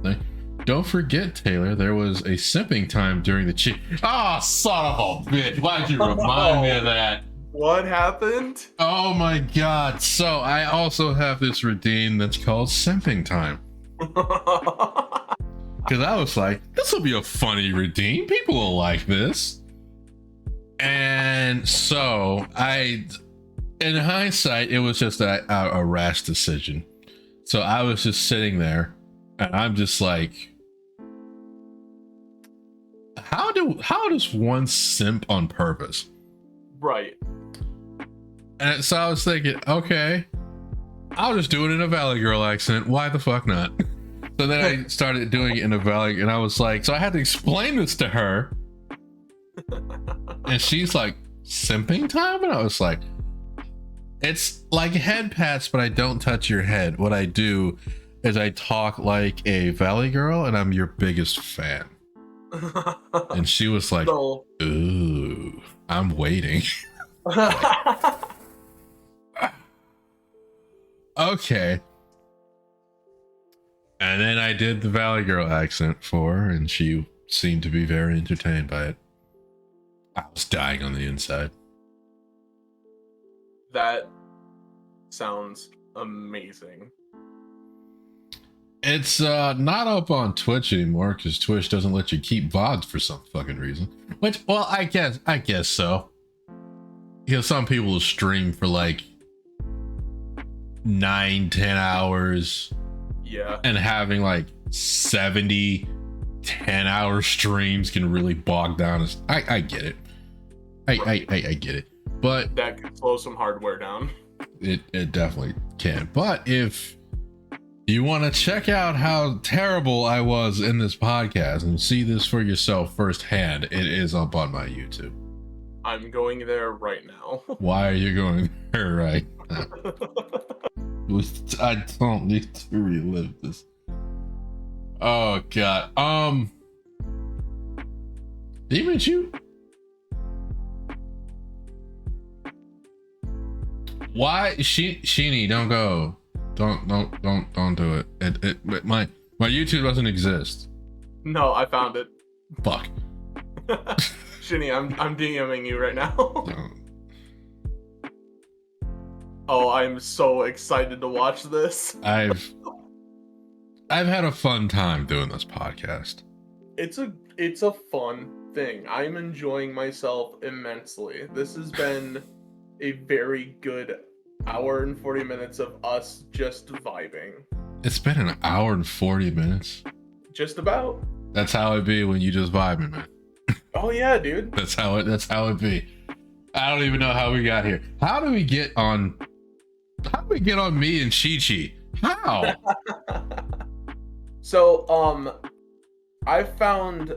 thing? Don't forget, Taylor, there was a simping time during the son of a bitch. Why'd you remind me of that? What happened? Oh my God. So I also have this routine that's called simping time. Because I was like, this will be a funny routine. People will like this. And so in hindsight, it was just a rash decision. So I was just sitting there and I'm just like, how does one simp on purpose? Right. And so I was thinking, okay, I'll just do it in a Valley Girl accent. Why the fuck not? So then I started doing it in a Valley, and I was like, so I had to explain this to her. And she's like, simping time? And I was like, it's like head pats, but I don't touch your head. What I do is I talk like a Valley Girl, and I'm your biggest fan. And she was like, ooh, I'm waiting. Okay. And then I did the Valley Girl accent for her, and she seemed to be very entertained by it. I was dying on the inside. That sounds amazing. It's not up on Twitch anymore because Twitch doesn't let you keep VODs for some fucking reason. Which, well, I guess so. You know, some people will stream for like 9-10 hours. Yeah. And having like 70 10-hour streams can really bog down. I get it. I get it, but that could slow some hardware down. It definitely can. But if you want to check out how terrible I was in this podcast and see this for yourself firsthand, it is up on my YouTube. I'm going there right now. Why are you going there right now? I don't need to relive this. Oh god. Demon you? Why Sheeny, don't go. Don't do it. My YouTube doesn't exist. No, I found it. Fuck. Shinny, I'm DMing you right now. Don't. Oh, I'm so excited to watch this. I've had a fun time doing this podcast. It's a fun thing. I'm enjoying myself immensely. This has been a very good hour and 40 minutes of us just vibing. It's been an hour and 40 minutes. Just about. That's how it be when you just vibing, man. Oh yeah, dude. That's how it be. I don't even know how we got here. How do we get on me and Chi-Chi? How? So, I found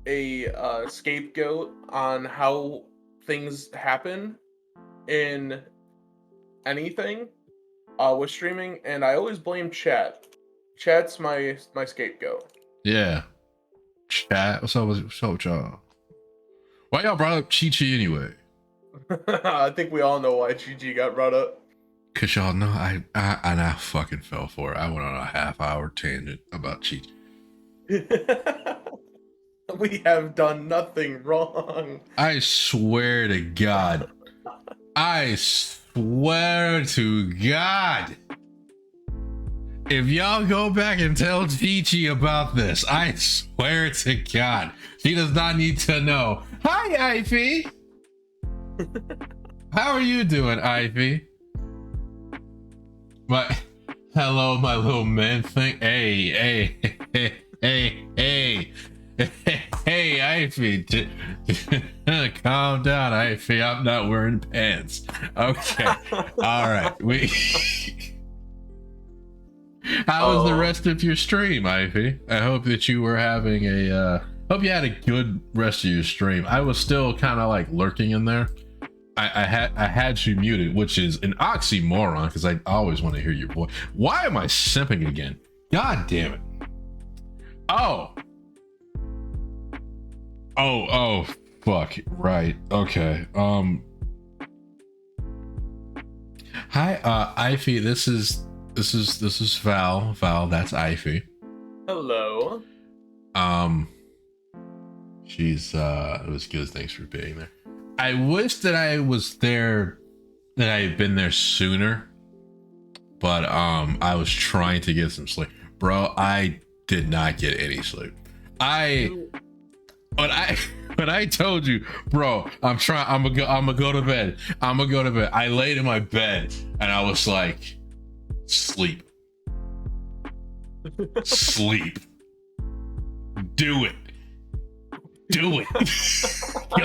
a scapegoat on how things happen in anything with streaming, and I always blame chat. Chat's my scapegoat. Yeah. Chat. What's up with y'all? Why y'all brought up Chi-Chi anyway? I think we all know why Chi-Chi got brought up. Cause y'all know I fucking fell for it. I went on a half-hour tangent about Chi-Chi. We have done nothing wrong. I swear to God. I swear to God. If y'all go back and tell Chi-Chi about this, I swear to God, she does not need to know. Hi, Ivy. How are you doing, Ivy? Hello, my little man thing. Hey, Ivy. Calm down, Ivy. I'm not wearing pants. Okay. All right. How was the rest of your stream, Ivy? I hope that you were having hope you had a good rest of your stream. I was still kind of like lurking in there. I had you muted, which is an oxymoron because I always want to hear your voice. Why am I simping again? God damn it. Oh, fuck. Right. Okay. Hi, Ivy. This is Val. Val, that's Ivy. Hello. She's it was good. Thanks for being there. I wish that I was there, that I had been there sooner, but I was trying to get some sleep. Bro, I did not get any sleep. When I told you, bro, I'm gonna go to bed. I laid in my bed and I was like, sleep. Do it. Go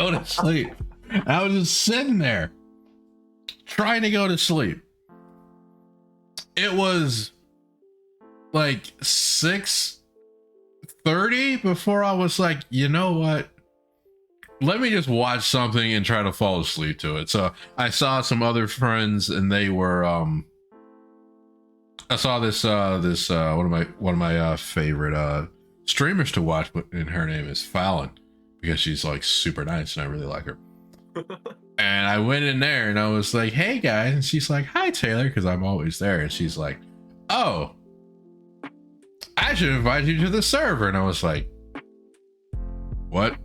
to sleep. And I was just sitting there trying to go to sleep. It was like 6:30 before I was like, you know what? Let me just watch something and try to fall asleep to it. So I saw some other friends and they were I saw this one of my favorite streamers to watch, and her name is Fallon because she's like super nice and I really like her. And I went in there and I was like, hey guys, and she's like, hi Taylor, because I'm always there, and she's like, oh, I should invite you to the server. And I was like, what?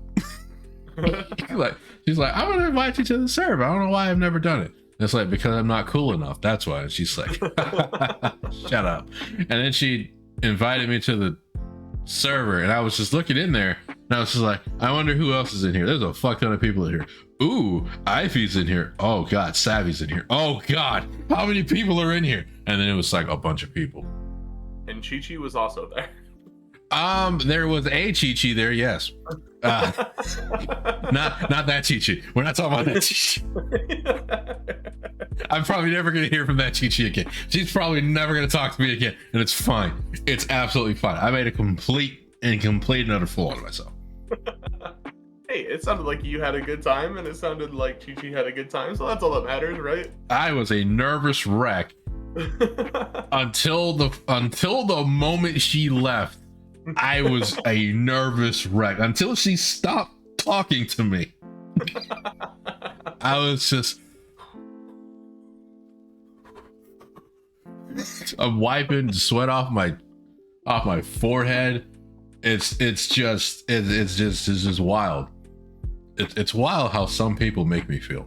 She's like, I'm gonna invite you to the server. I don't know why I've never done it. And it's like, because I'm not cool enough, that's why. And she's like, shut up. And then she invited me to the server and I was just looking in there and I was just like, I wonder who else is in here. There's a fuck ton of people in here. Ooh, Ivy's in here. Oh god, Savvy's in here. Oh god, how many people are in here? And then it was like a bunch of people. And Chi-Chi was also there. There was a Chi-Chi there, yes. Not that Chi-Chi. We're not talking about that Chi-Chi. I'm probably never going to hear from that Chi-Chi again. She's probably never going to talk to me again, and it's fine. It's absolutely fine. I made a complete and utter fool of myself. Hey, it sounded like you had a good time, and it sounded like Chi-Chi had a good time, so that's all that matters, right? I was a nervous wreck until the moment she left. I was a nervous wreck until she stopped talking to me. I was just, I'm wiping sweat off my forehead. It's just wild. It's wild how some people make me feel.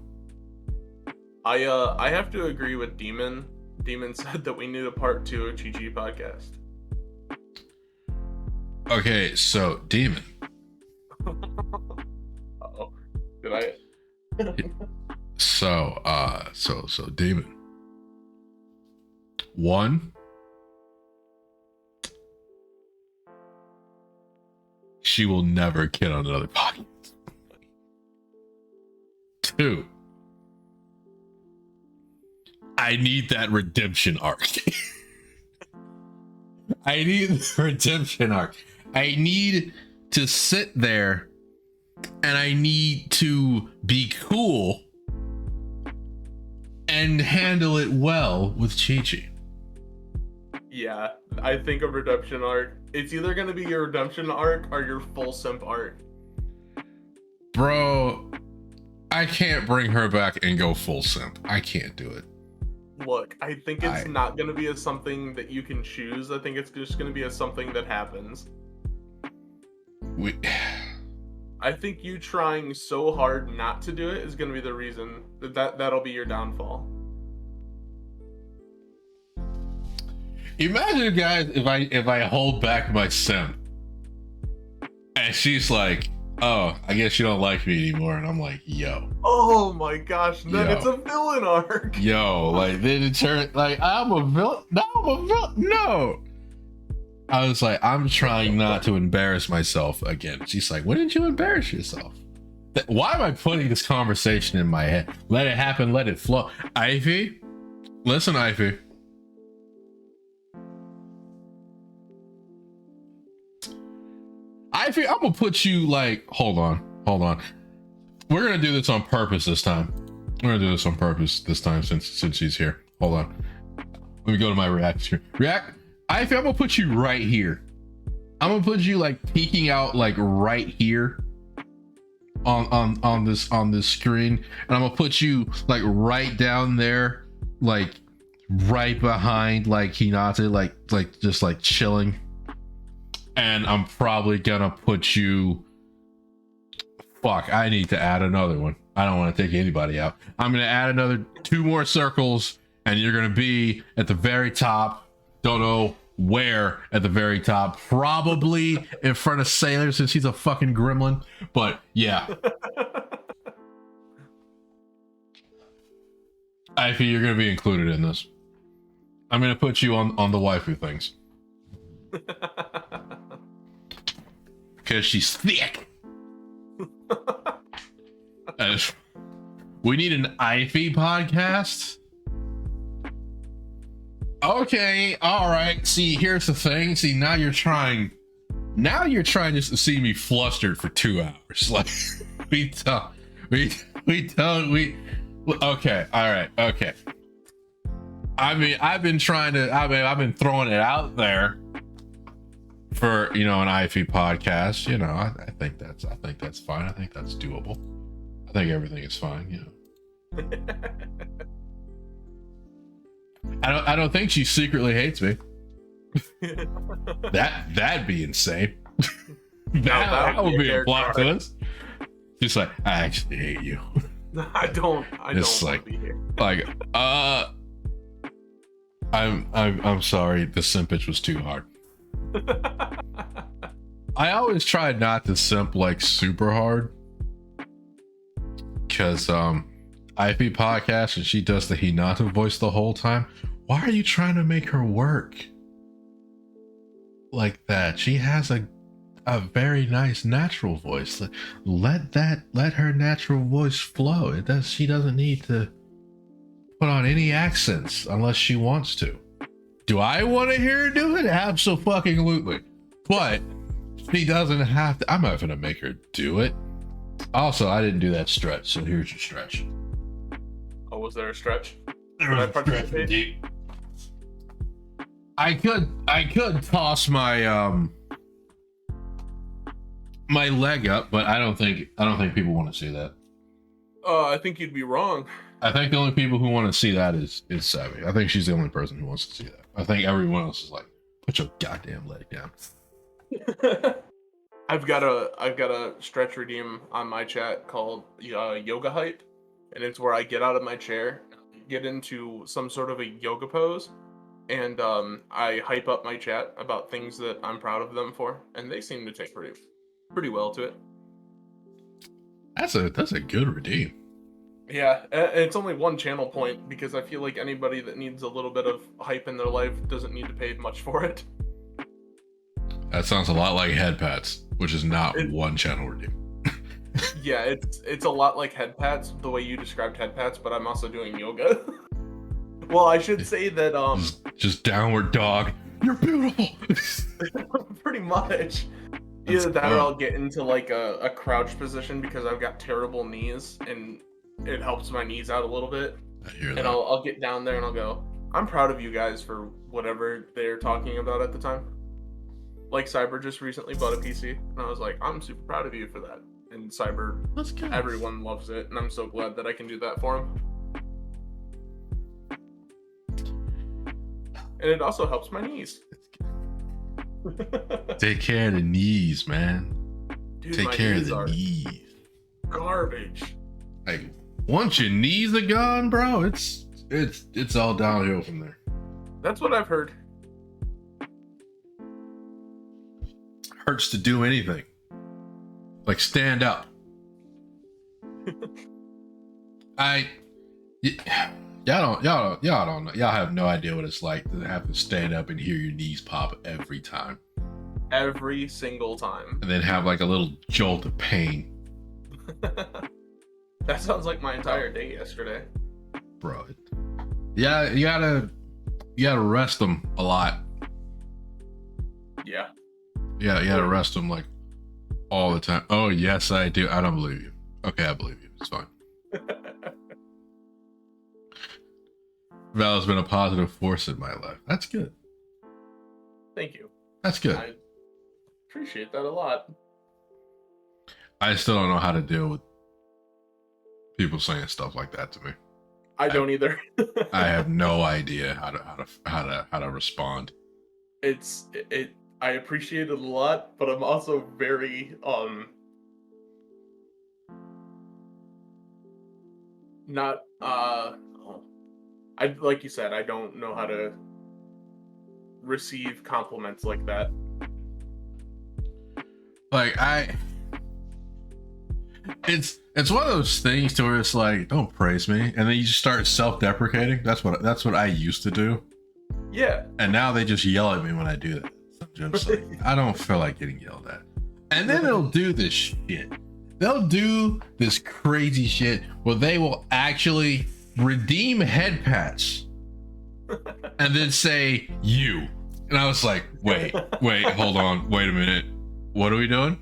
I have to agree with Demon. Demon said that we need a part 2 of Chi-Chi podcast. Okay, so Demon. Uh-oh. Did I? So Demon. One, she will never get on another podcast. 2, I need that redemption arc. I need the redemption arc. I need to sit there and I need to be cool and handle it well with Chi-Chi. Yeah, I think a redemption arc. It's either going to be your redemption arc or your full simp arc. Bro, I can't bring her back and go full simp. I can't do it. Look, I think it's not going to be something that you can choose. I think it's just going to be something that happens. I think you trying so hard not to do it is going to be the reason that'll be your downfall. Imagine, guys, if I hold back my simp and she's like, "Oh, I guess you don't like me anymore," and I'm like, "Yo." Oh my gosh, then it's a villain arc. Yo, like then it turned like I'm a villain. No, I'm a villain. No. I was like, I'm trying not to embarrass myself again. She's like, when did you embarrass yourself? Why am I putting this conversation in my head? Let it happen, let it flow. Ivy, listen, Ivy. Ivy, I'm gonna put you like, hold on. We're gonna do this on purpose this time. We're gonna do this on purpose this time since she's here. Hold on. Let me go to my reaction. Ivy, I'm gonna put you right here. I'm gonna put you like peeking out like right here on this screen, and I'm gonna put you like right down there, like right behind like Hinata, like just like chilling. And I'm probably gonna put you. Fuck, I need to add another one. I don't want to take anybody out. I'm gonna add another 2 more circles, and you're gonna be at the very top. Don't know where at the very top. Probably in front of Sailor since she's a fucking gremlin. But yeah. Ivy, you're gonna be included in this. I'm gonna put you on the waifu things. Because she's thick. We need an Ivy podcast. Okay, all right. See, here's the thing. See, now you're trying just to see me flustered for 2 hours. Like okay, all right, okay. I mean, I've been throwing it out there for, an Ivy podcast. I think that's fine. I think that's doable. I think everything is fine, I don't think she secretly hates me. That'd be insane. that would be a plot twist. She's like, I actually hate you. I don't want to be here. Like, I'm sorry, the simpage was too hard. I always try not to simp like super hard, because Ivy podcast and she does the Hinata voice the whole time. Why are you trying to make her work? like that. She has a very nice natural voice. Let her natural voice flow. She doesn't need to put on any accents unless she wants to. Do I want to hear her do it? Absolutely. But she doesn't have to. I'm not gonna make her do it. Also, I didn't do that stretch, so here's your stretch. Oh, was there a stretch? There was a stretch indeed. I could toss my my leg up, but I don't think people want to see that. I think you'd be wrong. I think the only people who want to see that is Savvy. I think she's the only person who wants to see that. I think everyone else is like, put your goddamn leg down. I've got a stretch redeem on my chat called Yoga Hype, and it's where I get out of my chair, get into some sort of a yoga pose, and I hype up my chat about things that I'm proud of them for, and they seem to take pretty well to it. That's a good redeem. Yeah, it's only one channel point because I feel like anybody that needs a little bit of hype in their life doesn't need to pay much for it. That sounds a lot like head pats, which is not one channel redeem. Yeah, it's a lot like head pats, the way you described head pats, but I'm also doing yoga. Well, I should say that just downward dog. You're beautiful. Pretty much. Either that or I'll get into like a crouch position because I've got terrible knees and it helps my knees out a little bit. I hear that. And I'll get down there and I'll go, I'm proud of you guys for whatever they're talking about at the time. Like Cyber just recently bought a PC and I was like, I'm super proud of you for that. And Cyber, that's good. Everyone loves it and I'm so glad that I can do that for him. And it also helps my knees. Take care of the knees, man. Dude, take care of the knees. Garbage. Like once your knees are gone, bro, it's all downhill from there. That's what I've heard. Hurts to do anything. Like stand up. Y'all don't know. Y'all have no idea what it's like to have to stand up and hear your knees pop every time. Every single time. And then have like a little jolt of pain. That sounds like my entire day yesterday. Bro. Yeah, you gotta rest them a lot. Yeah. Yeah, you gotta rest them like all the time. Oh yes, I do. I don't believe you. Okay, I believe you. It's fine. Val has been a positive force in my life. That's good. Thank you. That's good. I appreciate that a lot. I still don't know how to deal with people saying stuff like that to me. I don't either. I have no idea how to respond. I appreciate it a lot, but I'm also very not I like you said, I don't know how to receive compliments like that. Like it's one of those things to where it's like, don't praise me, and then you just start self-deprecating. That's what I used to do. Yeah. And now they just yell at me when I do that. I'm just like, I don't feel like getting yelled at. And then they'll do this shit. They'll do this crazy shit where they will actually redeem head pats and then say you. And I was like, wait, hold on, wait a minute. What are we doing?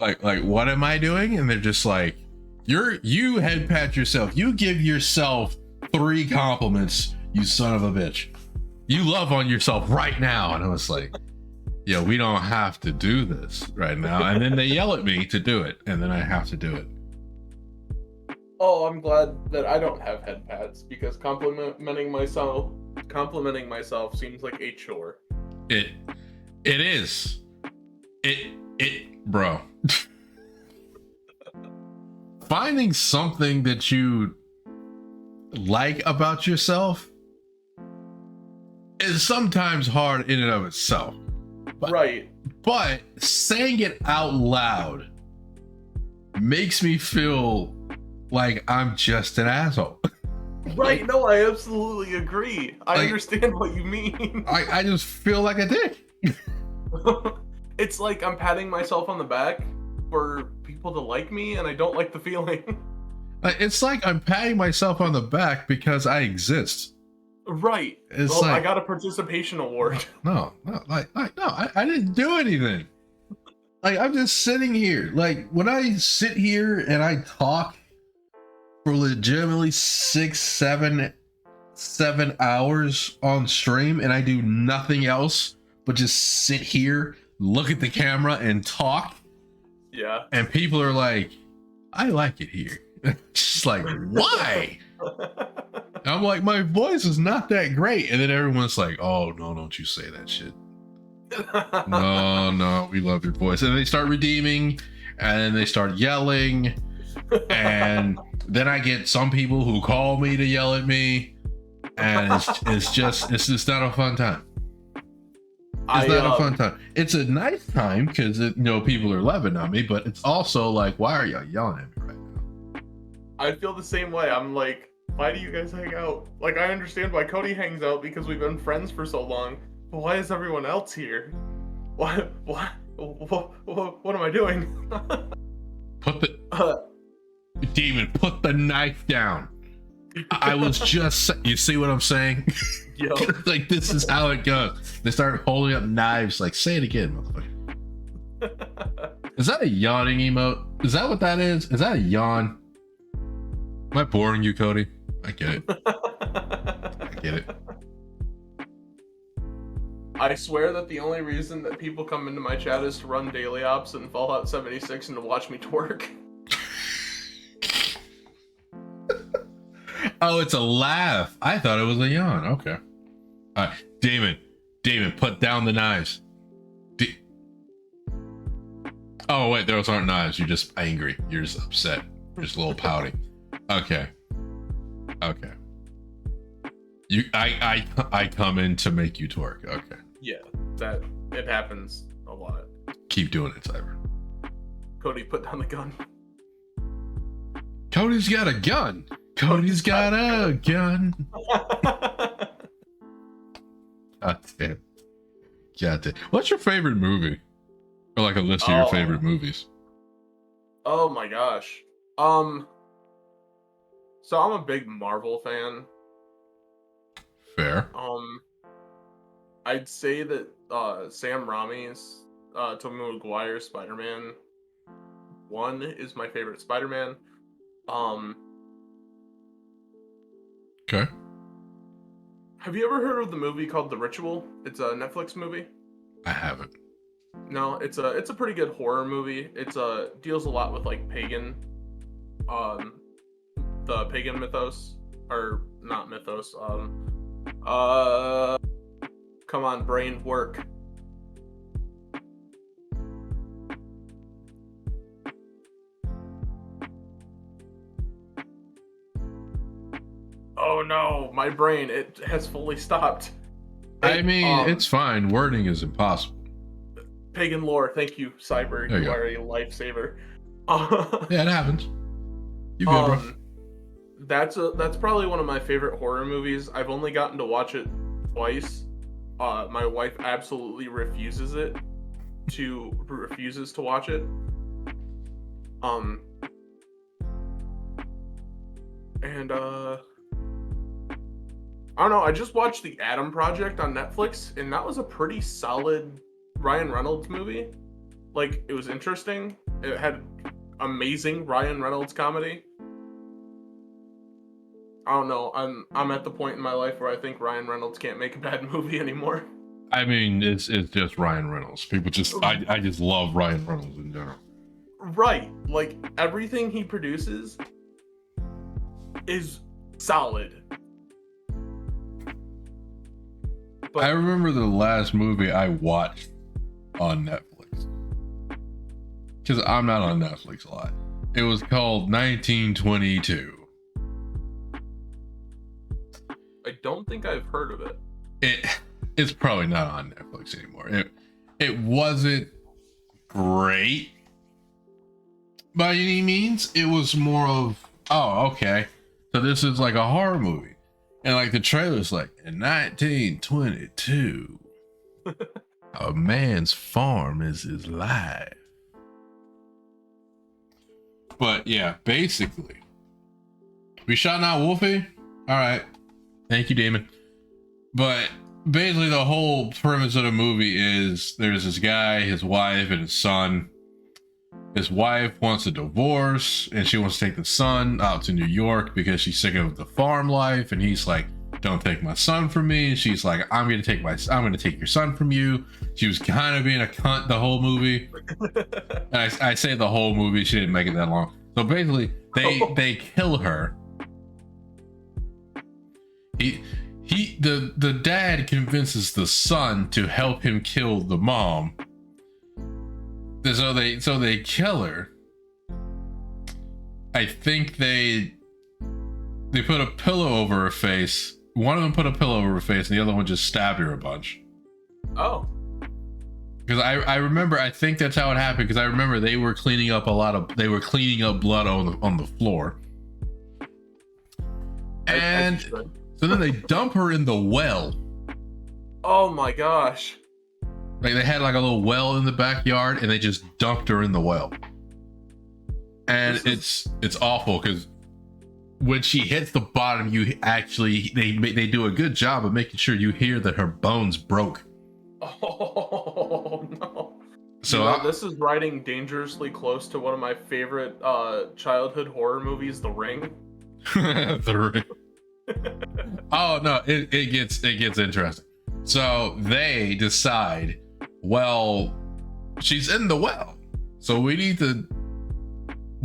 Like what am I doing? And they're just like, you head pat yourself. You give yourself 3 compliments, you son of a bitch. You love on yourself right now. And I was like, yeah, we don't have to do this right now. And then they yell at me to do it. And then I have to do it. Oh, I'm glad that I don't have head pats because complimenting myself seems like a chore. It is. Bro. Finding something that you like about yourself is sometimes hard in and of itself. Right. But saying it out loud makes me feel like I'm just an asshole. Right, no, I absolutely agree. I understand what you mean. I just feel like a dick. It's like I'm patting myself on the back for people to like me, and I don't like the feeling. It's like I'm patting myself on the back because I exist. Right. It's well, like I got a participation award. no, I didn't do anything. Like I'm just sitting here. Like when I sit here and I talk for legitimately 7 hours on stream and I do nothing else but just sit here, look at the camera and talk. Yeah. And people are like, I like it here. Just like, why? I'm like, my voice is not that great. And then everyone's like, oh no, don't you say that shit. No, we love your voice. And they start redeeming and then they start yelling. And then I get some people who call me to yell at me. And it's just not a fun time. It's not a fun time. It's a nice time because people are loving on me, but it's also like, why are y'all yelling at me right now? I feel the same way. I'm like, why do you guys hang out? Like, I understand why Cody hangs out because we've been friends for so long, but why is everyone else here? What am I doing? Demon, put the knife down. I was just, you see what I'm saying? Yo. Like, this is how it goes. They start holding up knives, like, say it again, motherfucker. Is that a yawning emote? Is that what that is? Is that a yawn? Am I boring you, Cody? I get it. I get it. I swear that the only reason that people come into my chat is to run daily ops and Fallout 76 and to watch me twerk. Oh, it's a laugh. I thought it was a yawn. Okay. All right, Damon, put down the knives. Oh wait, those aren't knives. You're just angry. You're just upset. You're just a little pouting. Okay. I come in to make you twerk. Okay. Yeah, it happens a lot. Keep doing it, Cyber. Cody, put down the gun. Cody's got a gun. Cody's got a gun. God damn. What's your favorite movie? Or like a list of your favorite movies? Oh my gosh. So I'm a big Marvel fan. Fair. I'd say that Sam Raimi's Tobey Maguire's Spider-Man 1 is my favorite Spider-Man. Okay. Have you ever heard of the movie called The Ritual? It's a Netflix movie. I haven't. No, it's a pretty good horror movie. It's deals a lot with like pagan, the pagan mythos, or not mythos. Come on, brain, work. Oh no, my brain, it has fully stopped. I mean, it's fine. Wording is impossible. Pagan lore, thank you, Cyber. You are a lifesaver. Yeah, it happens. You good, bro? That's probably one of my favorite horror movies. I've only gotten to watch it twice. My wife absolutely refuses to watch it. And I don't know, I just watched The Adam Project on Netflix, and that was a pretty solid Ryan Reynolds movie. Like, it was interesting. It had amazing Ryan Reynolds comedy. I don't know, I'm at the point in my life where I think Ryan Reynolds can't make a bad movie anymore. I mean, it's just Ryan Reynolds. People just, I just love Ryan Reynolds in general. Right, like, everything he produces is solid. But I remember the last movie I watched on Netflix, because I'm not on Netflix a lot. It was called 1922. I don't think I've heard of it. It's probably not on Netflix anymore. It wasn't great by any means. It was more of, oh, okay, so this is like a horror movie. And like the trailer's like, in 1922. A man's farm is his life. But yeah, basically, we shot out Wolfie. All right, thank you, Damon. But basically, the whole premise of the movie is there's this guy, his wife, and his son. His wife wants a divorce, and she wants to take the son out to New York because she's sick of the farm life. And he's like, "Don't take my son from me." And she's like, I'm gonna take your son from you." She was kind of being a cunt the whole movie. And I say the whole movie, she didn't make it that long. So basically, they kill her. The dad convinces the son to help him kill the mom. So they kill her. I think they put a pillow over her face. One of them put a pillow over her face, and the other one just stabbed her a bunch. Oh. Because I remember, I think that's how it happened. Because I remember they were cleaning up blood on the floor, and so then they dump her in the well. Oh my gosh! Like they had like a little well in the backyard, and they just dumped her in the well. And it's awful because when she hits the bottom, you actually they do a good job of making sure you hear that her bones broke. Oh no! So this is riding dangerously close to one of my favorite childhood horror movies, The Ring. The Ring. Oh no! It gets interesting. So they decide, well, she's in the well, so we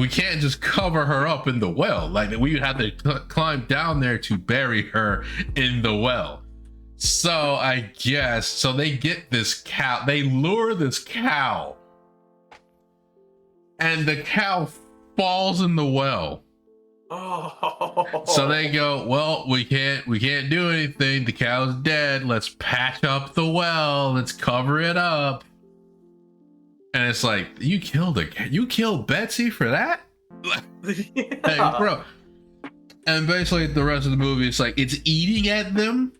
can't just cover her up in the well. Like we would have to climb down there to bury her in the well. So I guess, so they get this cow, they lure this cow, and the cow falls in the well. Oh. So they go, well, we can't do anything. The cow's dead. Let's patch up the well. Let's cover it up. And it's like, you killed Betsy for that? Yeah. Like, bro. And basically the rest of the movie, it's like, it's eating at them.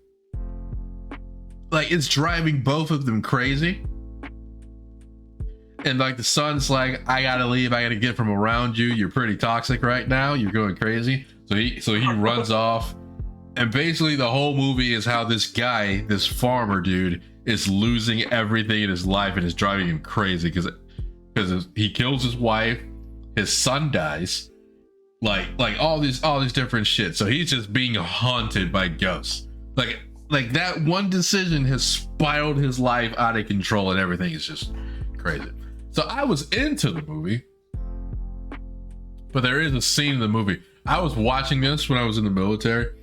Like, it's driving both of them crazy. And like the son's like, I gotta leave. I gotta get from around you. You're pretty toxic right now. You're going crazy. So he runs off. And basically the whole movie is how this guy, this farmer dude, is losing everything in his life and is driving him crazy because he kills his wife, his son dies, like all these different shit. So he's just being haunted by ghosts. Like that one decision has spiraled his life out of control, and everything is just crazy. So I was into the movie, but there is a scene in the movie. I was watching this when I was in the military,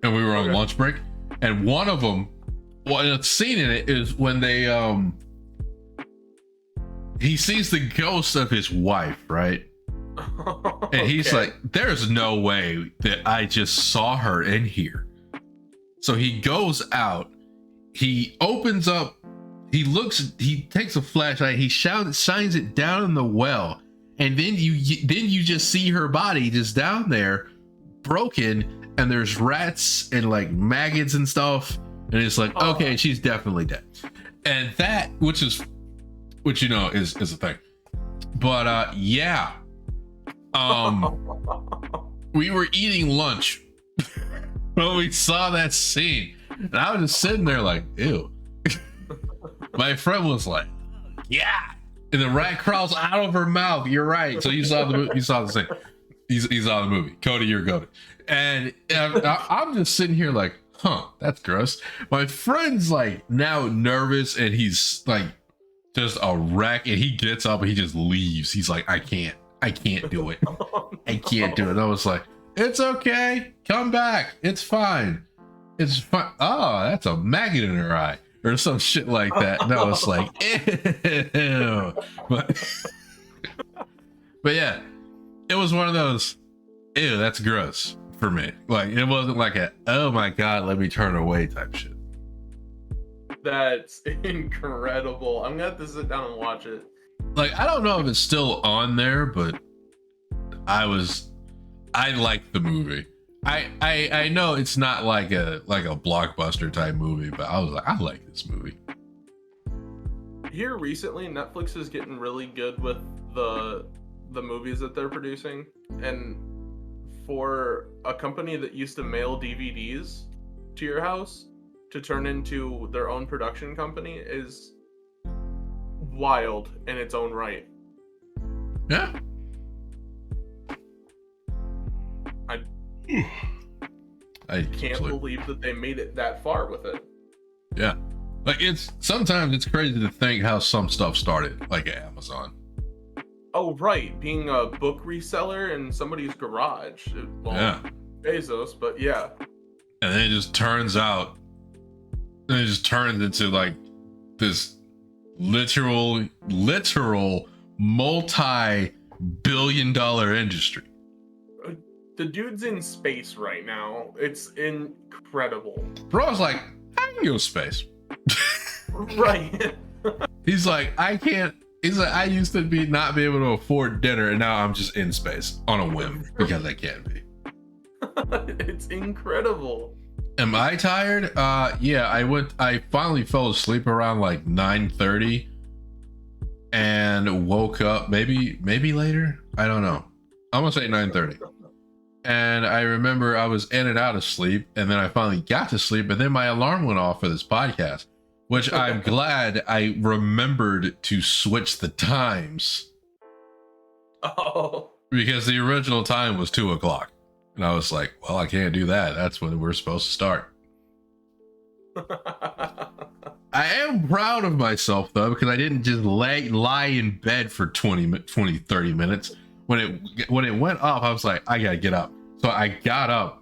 and we were on lunch break, and one of them, a scene in it is when they he sees the ghost of his wife, right? And he's like, there's no way that I just saw her in here. So he goes out, he opens up, he takes a flashlight, he shines it down in the well, and then you just see her body just down there, broken, and there's rats and like maggots and stuff, and it's like, okay, she's definitely dead. And that, which is a thing. But yeah. We were eating lunch when we saw that scene, and I was just sitting there like, ew. My friend was like, yeah, and the rat crawls out of her mouth. You're right. So you saw the scene. He saw the movie. Cody, you're goated. And I'm just sitting here like, huh, that's gross. My friend's like now nervous, and he's like just a wreck, and he gets up and he just leaves. He's like, I can't do it. I can't do it. And I was like, it's okay. Come back. It's fine. It's fine. Oh, that's a maggot in her eye. Or some shit like that. And I was like, ew. But yeah, it was one of those, ew, that's gross for me. Like, it wasn't like a, oh my God, let me turn away type shit. That's incredible. I'm gonna have to sit down and watch it. Like, I don't know if it's still on there, but I liked the movie. I know it's not like a blockbuster type movie, but I was like, I like this movie. here recently, Netflix is getting really good with the movies that they're producing, and for a company that used to mail DVDs to your house to turn into their own production company is wild in its own right. Yeah. I can't believe that they made it that far with it. Yeah. Like, sometimes it's crazy to think how some stuff started, like at Amazon. Oh, right. Being a book reseller in somebody's garage. Well, yeah. Bezos, but yeah. And then it just turns into like this literal multi-billion-dollar industry. The dude's in space right now. It's incredible. Bro's like, I can go to space. Right. He's like, I can't. He's like, I used to not be able to afford dinner, and now I'm just in space on a whim because I can be. It's incredible. Am I tired? Yeah, I finally fell asleep around like 9:30 and woke up maybe later. I don't know. I'm gonna say 9:30. And I remember I was in and out of sleep, and then I finally got to sleep, and then my alarm went off for this podcast, which I'm glad I remembered to switch the times. Oh. Because the original time was 2:00. And I was like, well, I can't do that. That's when we're supposed to start. I am proud of myself, though, because I didn't just lie in bed for 20, 30 minutes. When it went off, I was like, I gotta get up. So I got up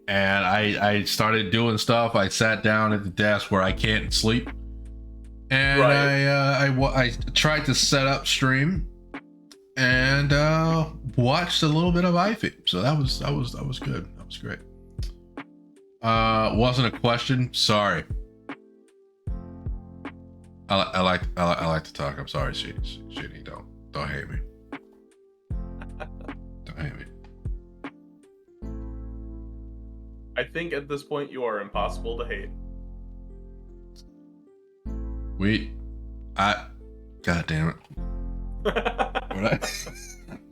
and I started doing stuff. I sat down at the desk where I can't sleep. And I tried to set up stream and watched a little bit of iFeed. So that was good. That was great. Wasn't a question. Sorry. I like to talk. I'm sorry, Shitty. Don't hate me. Don't hate me. I think at this point you are impossible to hate. God damn it.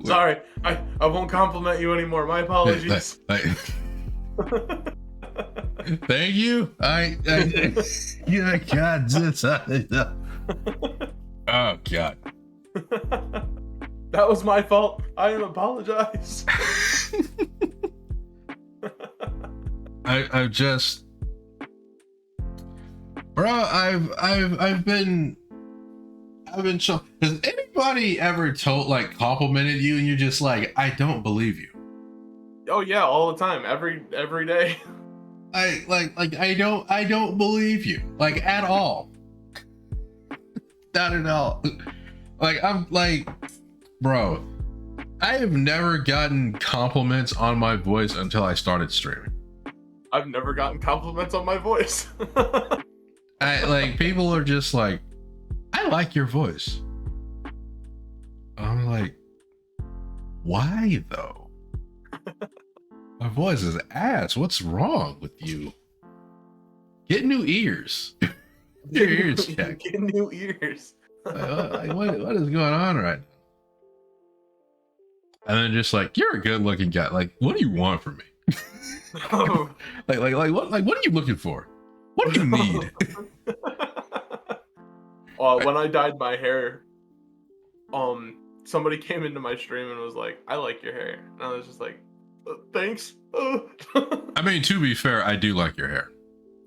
Sorry, I won't compliment you anymore. My apologies. Thank you. Yeah, God. Oh, God. That was my fault. I apologize. I've just, bro. I've been so. Has anybody ever complimented you and you're just like, I don't believe you? Oh yeah, all the time, every day. I don't believe you, like, at all. Not at all. Like, I'm like, bro, I have never gotten compliments on my voice until I started streaming. I've never gotten compliments on my voice. People are just like, I like your voice. I'm like, why though? My voice is ass. What's wrong with you? Get new ears. Your ears checked. Get new ears. What is going on right now? And then just like, you're a good looking guy. Like, what do you want from me? Oh. what are you looking for? What do you need? When I dyed my hair, somebody came into my stream and was like, I like your hair. And I was just like, thanks. I mean, to be fair, I do like your hair.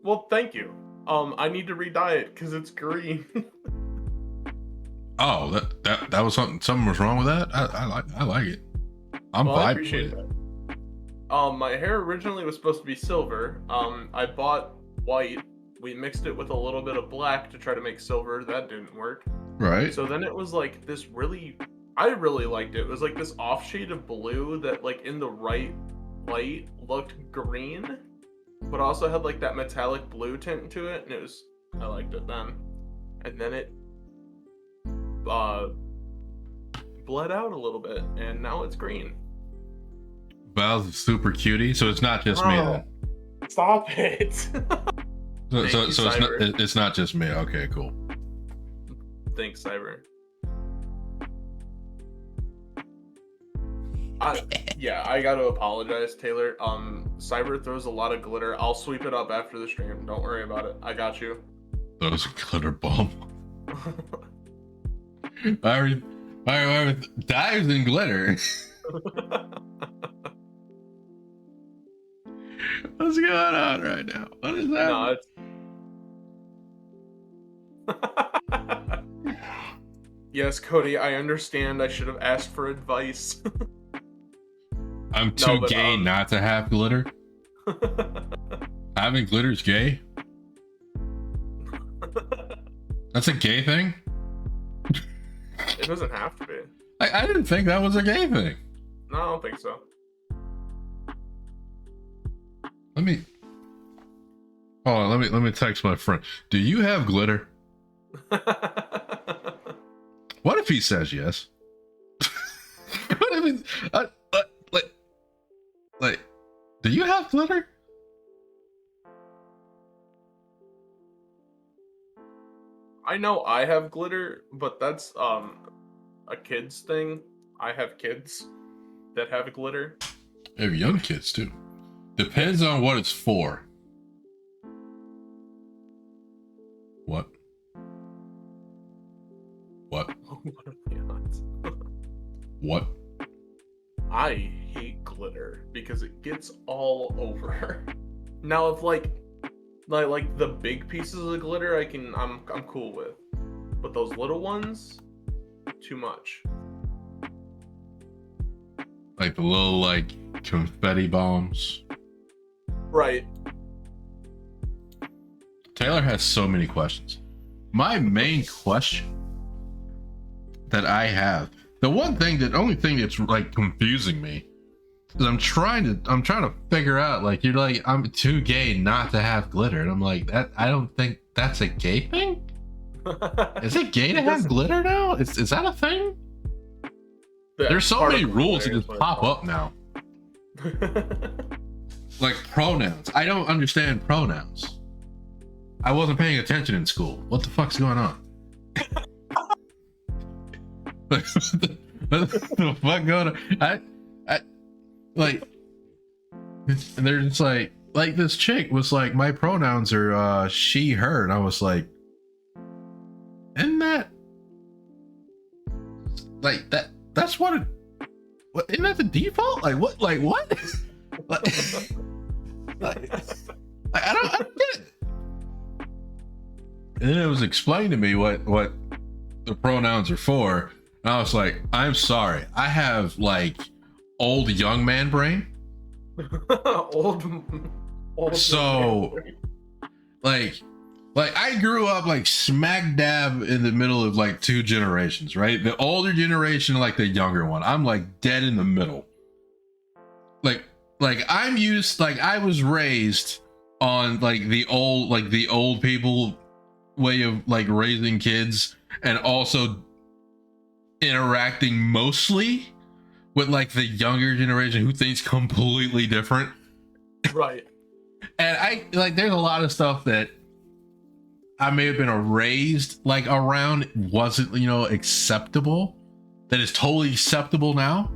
Well, thank you. I need to re-dye it because it's green. Oh, that was something was wrong with that? I like it. I appreciate that. My hair originally was supposed to be silver. I bought white. We mixed it with a little bit of black to try to make silver. That didn't work. Right. So then it was like this I really liked it. It was like this off shade of blue that like in the right light looked green, but also had like that metallic blue tint to it. And I liked it then. And then it bled out a little bit and now it's green. Val's super cutie, so it's not just me then. Stop it. So it's not just me. Okay, cool. Thanks, Cyber. Yeah, I gotta apologize, Taylor. Cyber throws a lot of glitter. I'll sweep it up after the stream. Don't worry about it. I got you. That was a glitter bomb. I dives in glitter. What's going on right now? What is that? No, it's... Yes, Cody, I understand. I should have asked for advice. I'm too gay not to have glitter. Having glitter is gay? That's a gay thing? It doesn't have to be. I didn't think that was a gay thing. No, I don't think so. Hold on, let me text my friend. Do you have glitter? What if he says yes? What if it's, like, do you have glitter? I know I have glitter, but that's a kid's thing. I have kids that have glitter. I have young kids too. Depends on what it's for. What? What? I hate glitter because it gets all over. Now, if like the big pieces of glitter, I'm cool with, but those little ones, too much. Like the little like confetti bombs. Right. Taylor has so many questions. My main question that I have, the only thing that's like confusing me is I'm trying to figure out, like, you're like, I'm too gay not to have glitter, and I'm like, that I don't think that's a gay thing. Is it gay to have glitter now? Is that a thing? There's so many rules that just pop up now. Like pronouns. I don't understand pronouns. I wasn't paying attention in school. What the fuck's going on? What the fuck going on? I like, and they're just like this chick was like, my pronouns are she, her, and I was like, isn't that like that's what isn't that the default? Like what? Like I don't get it. And then it was explained to me what the pronouns are for, and I was like, I'm sorry, I have like old young man brain. old so like I grew up like smack dab in the middle of like two generations, right? The older generation, like the younger one. I'm like dead in the middle. Like I'm used, like I was raised on like the old people way of like raising kids, and also interacting mostly with like the younger generation who thinks completely different. Right. And I like, there's a lot of stuff that I may have been raised like around wasn't, acceptable, that is totally acceptable now.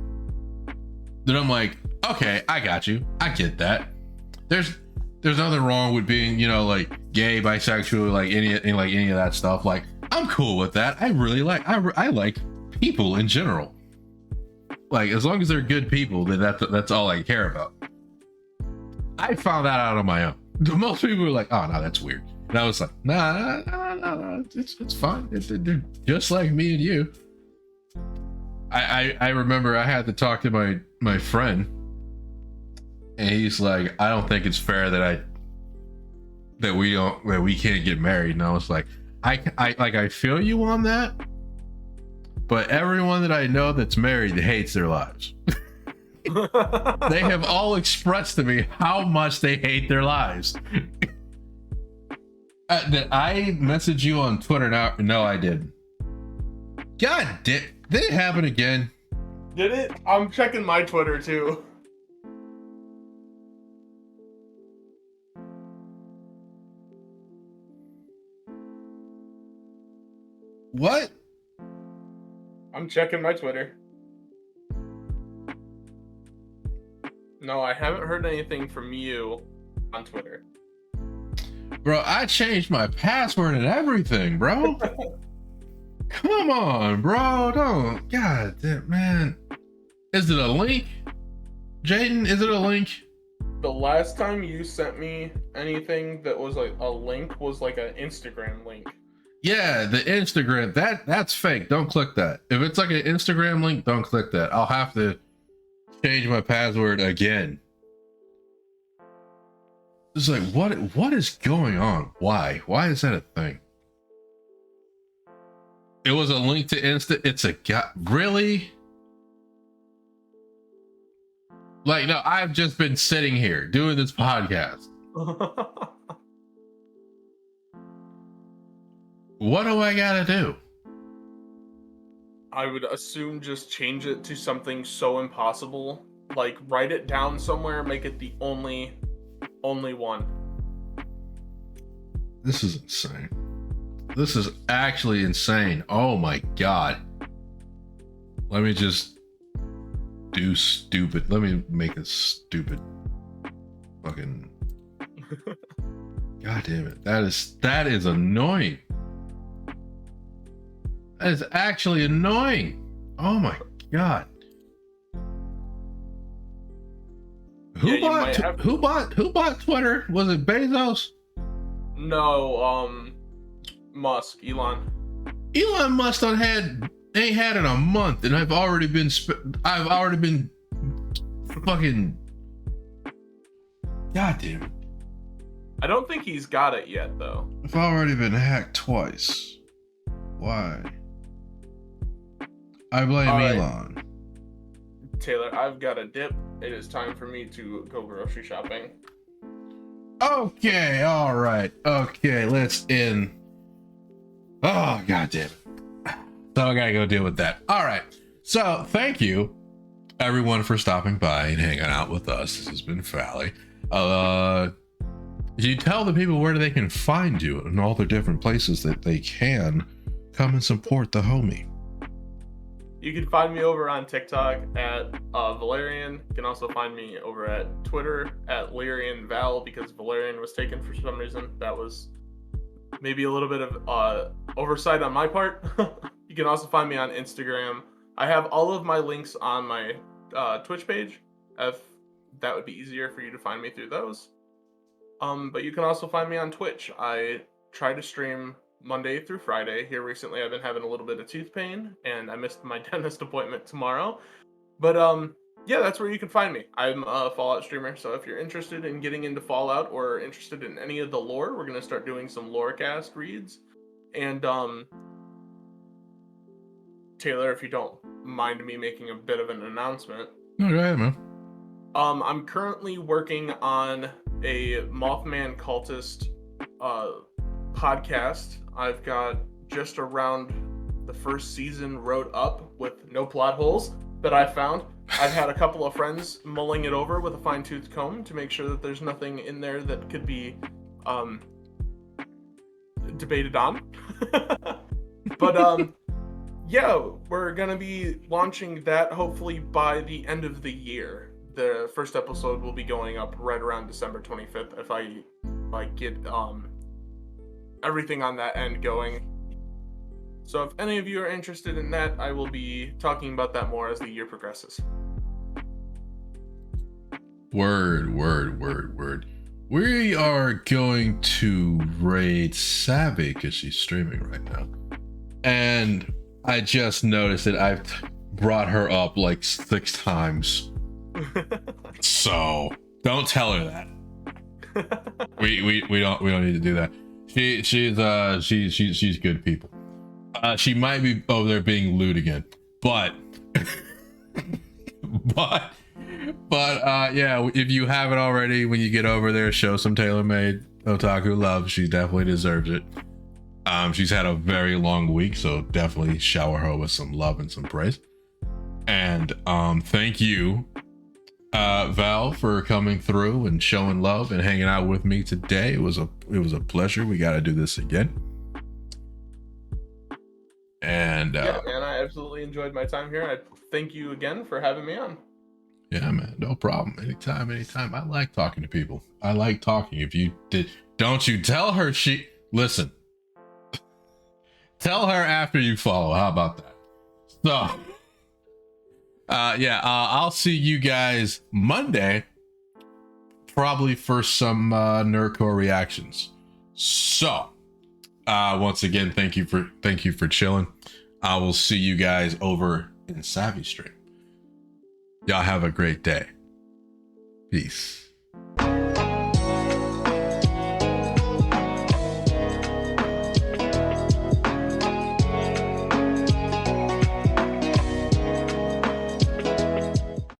That I'm like, okay, I got you. I get that. There's nothing wrong with being, like gay, bisexual, like any of that stuff. Like, I'm cool with that. I really I like people in general. Like, as long as they're good people, then that's all I care about. I found that out on my own. Most people were like, oh no, that's weird. And I was like, nah, it's fine. They're just like me and you. I remember I had to talk to my friend, and he's like, I don't think it's fair that we can't get married. And I was like, I feel you on that, but everyone that I know that's married hates their lives. They have all expressed to me how much they hate their lives. Did I message you on Twitter? No, I didn't. God damn. Did it happen again? Did it? I'm checking my Twitter too. What? I'm checking my Twitter. No, I haven't heard anything from you on Twitter. Bro, I changed my password and everything, bro. Come on, bro. Don't. God damn, man. Is it a link? Jaden, is it a link? The last time you sent me anything that was like a link was like an Instagram link. Yeah, the Instagram. That's fake. Don't click that. If it's like an Instagram link, don't click that. I'll have to change my password again. It's like, what is going on? Why is that a thing? It was a link to Insta. It's a guy. Really? Like, no, I've just been sitting here doing this podcast. What do I gotta do? I would assume just change it to something so impossible. Like, write it down somewhere, make it the only one. This is insane. This is actually insane. Oh my god. Let me just do stupid. Let me make a stupid fucking. God damn it. That is annoying. That is actually annoying. Oh my god. Who bought Twitter? Was it Bezos? No, Musk, Elon. Elon must have ain't had in a month, and I've already been fucking. God damn it. I don't think he's got it yet, though. I've already been hacked twice. Why? I blame Elon. Taylor, I've got a dip. It is time for me to go grocery shopping. Okay, all right. Okay, let's in. Oh, god damn it. So I gotta go deal with that. All right. So thank you, everyone, for stopping by and hanging out with us. This has been Valley. You tell the people where they can find you and all the different places that they can come and support the homie. You can find me over on TikTok at Vallyrian. You can also find me over at Twitter at LyrianVal because Vallyrian was taken for some reason. That was maybe a little bit of oversight on my part. You can also find me on Instagram. I have all of my links on my Twitch page, if that would be easier for you to find me through those. But you can also find me on Twitch. I try to stream Monday through Friday. Here recently I've been having a little bit of tooth pain and I missed my dentist appointment tomorrow. But yeah, that's where you can find me. I'm a Fallout streamer, so if you're interested in getting into Fallout or interested in any of the lore, we're going to start doing some lorecast reads. And Taylor, if you don't mind me making a bit of an announcement. No, go ahead, man. I'm currently working on a Mothman cultist podcast. I've got just around the first season wrote up with no plot holes that I found. I've had a couple of friends mulling it over with a fine-tooth comb to make sure that there's nothing in there that could be debated on. But yeah, we're gonna be launching that hopefully by the end of the year. The first episode will be going up right around December 25th if I get everything on that end going. So if any of you are interested in that, I will be talking about that more as the year progresses. Word. We are going to raid Savvy because she's streaming right now. And I just noticed that I've brought her up like 6 times. So don't tell her that. we don't need to do that. She's good people. She might be over there being lewd again, but yeah, if you haven't already, when you get over there, show some TaylorMadeOtaku love. She definitely deserves it. She's had a very long week, so definitely shower her with some love and some praise. And thank you, Val, for coming through and showing love and hanging out with me today. It was a pleasure. We got to do this again. And yeah, man, I absolutely enjoyed my time here. I thank you again for having me on. yeah, man, no problem. Anytime, anytime. I like talking to people. I like talking. If you did, don't you tell her listen. Tell her after you follow. How about that? So, I'll see you guys Monday, probably for some Nerdcore reactions. So, once again, thank you for chilling. I will see you guys over in Savvy Stream. Y'all have a great day. Peace.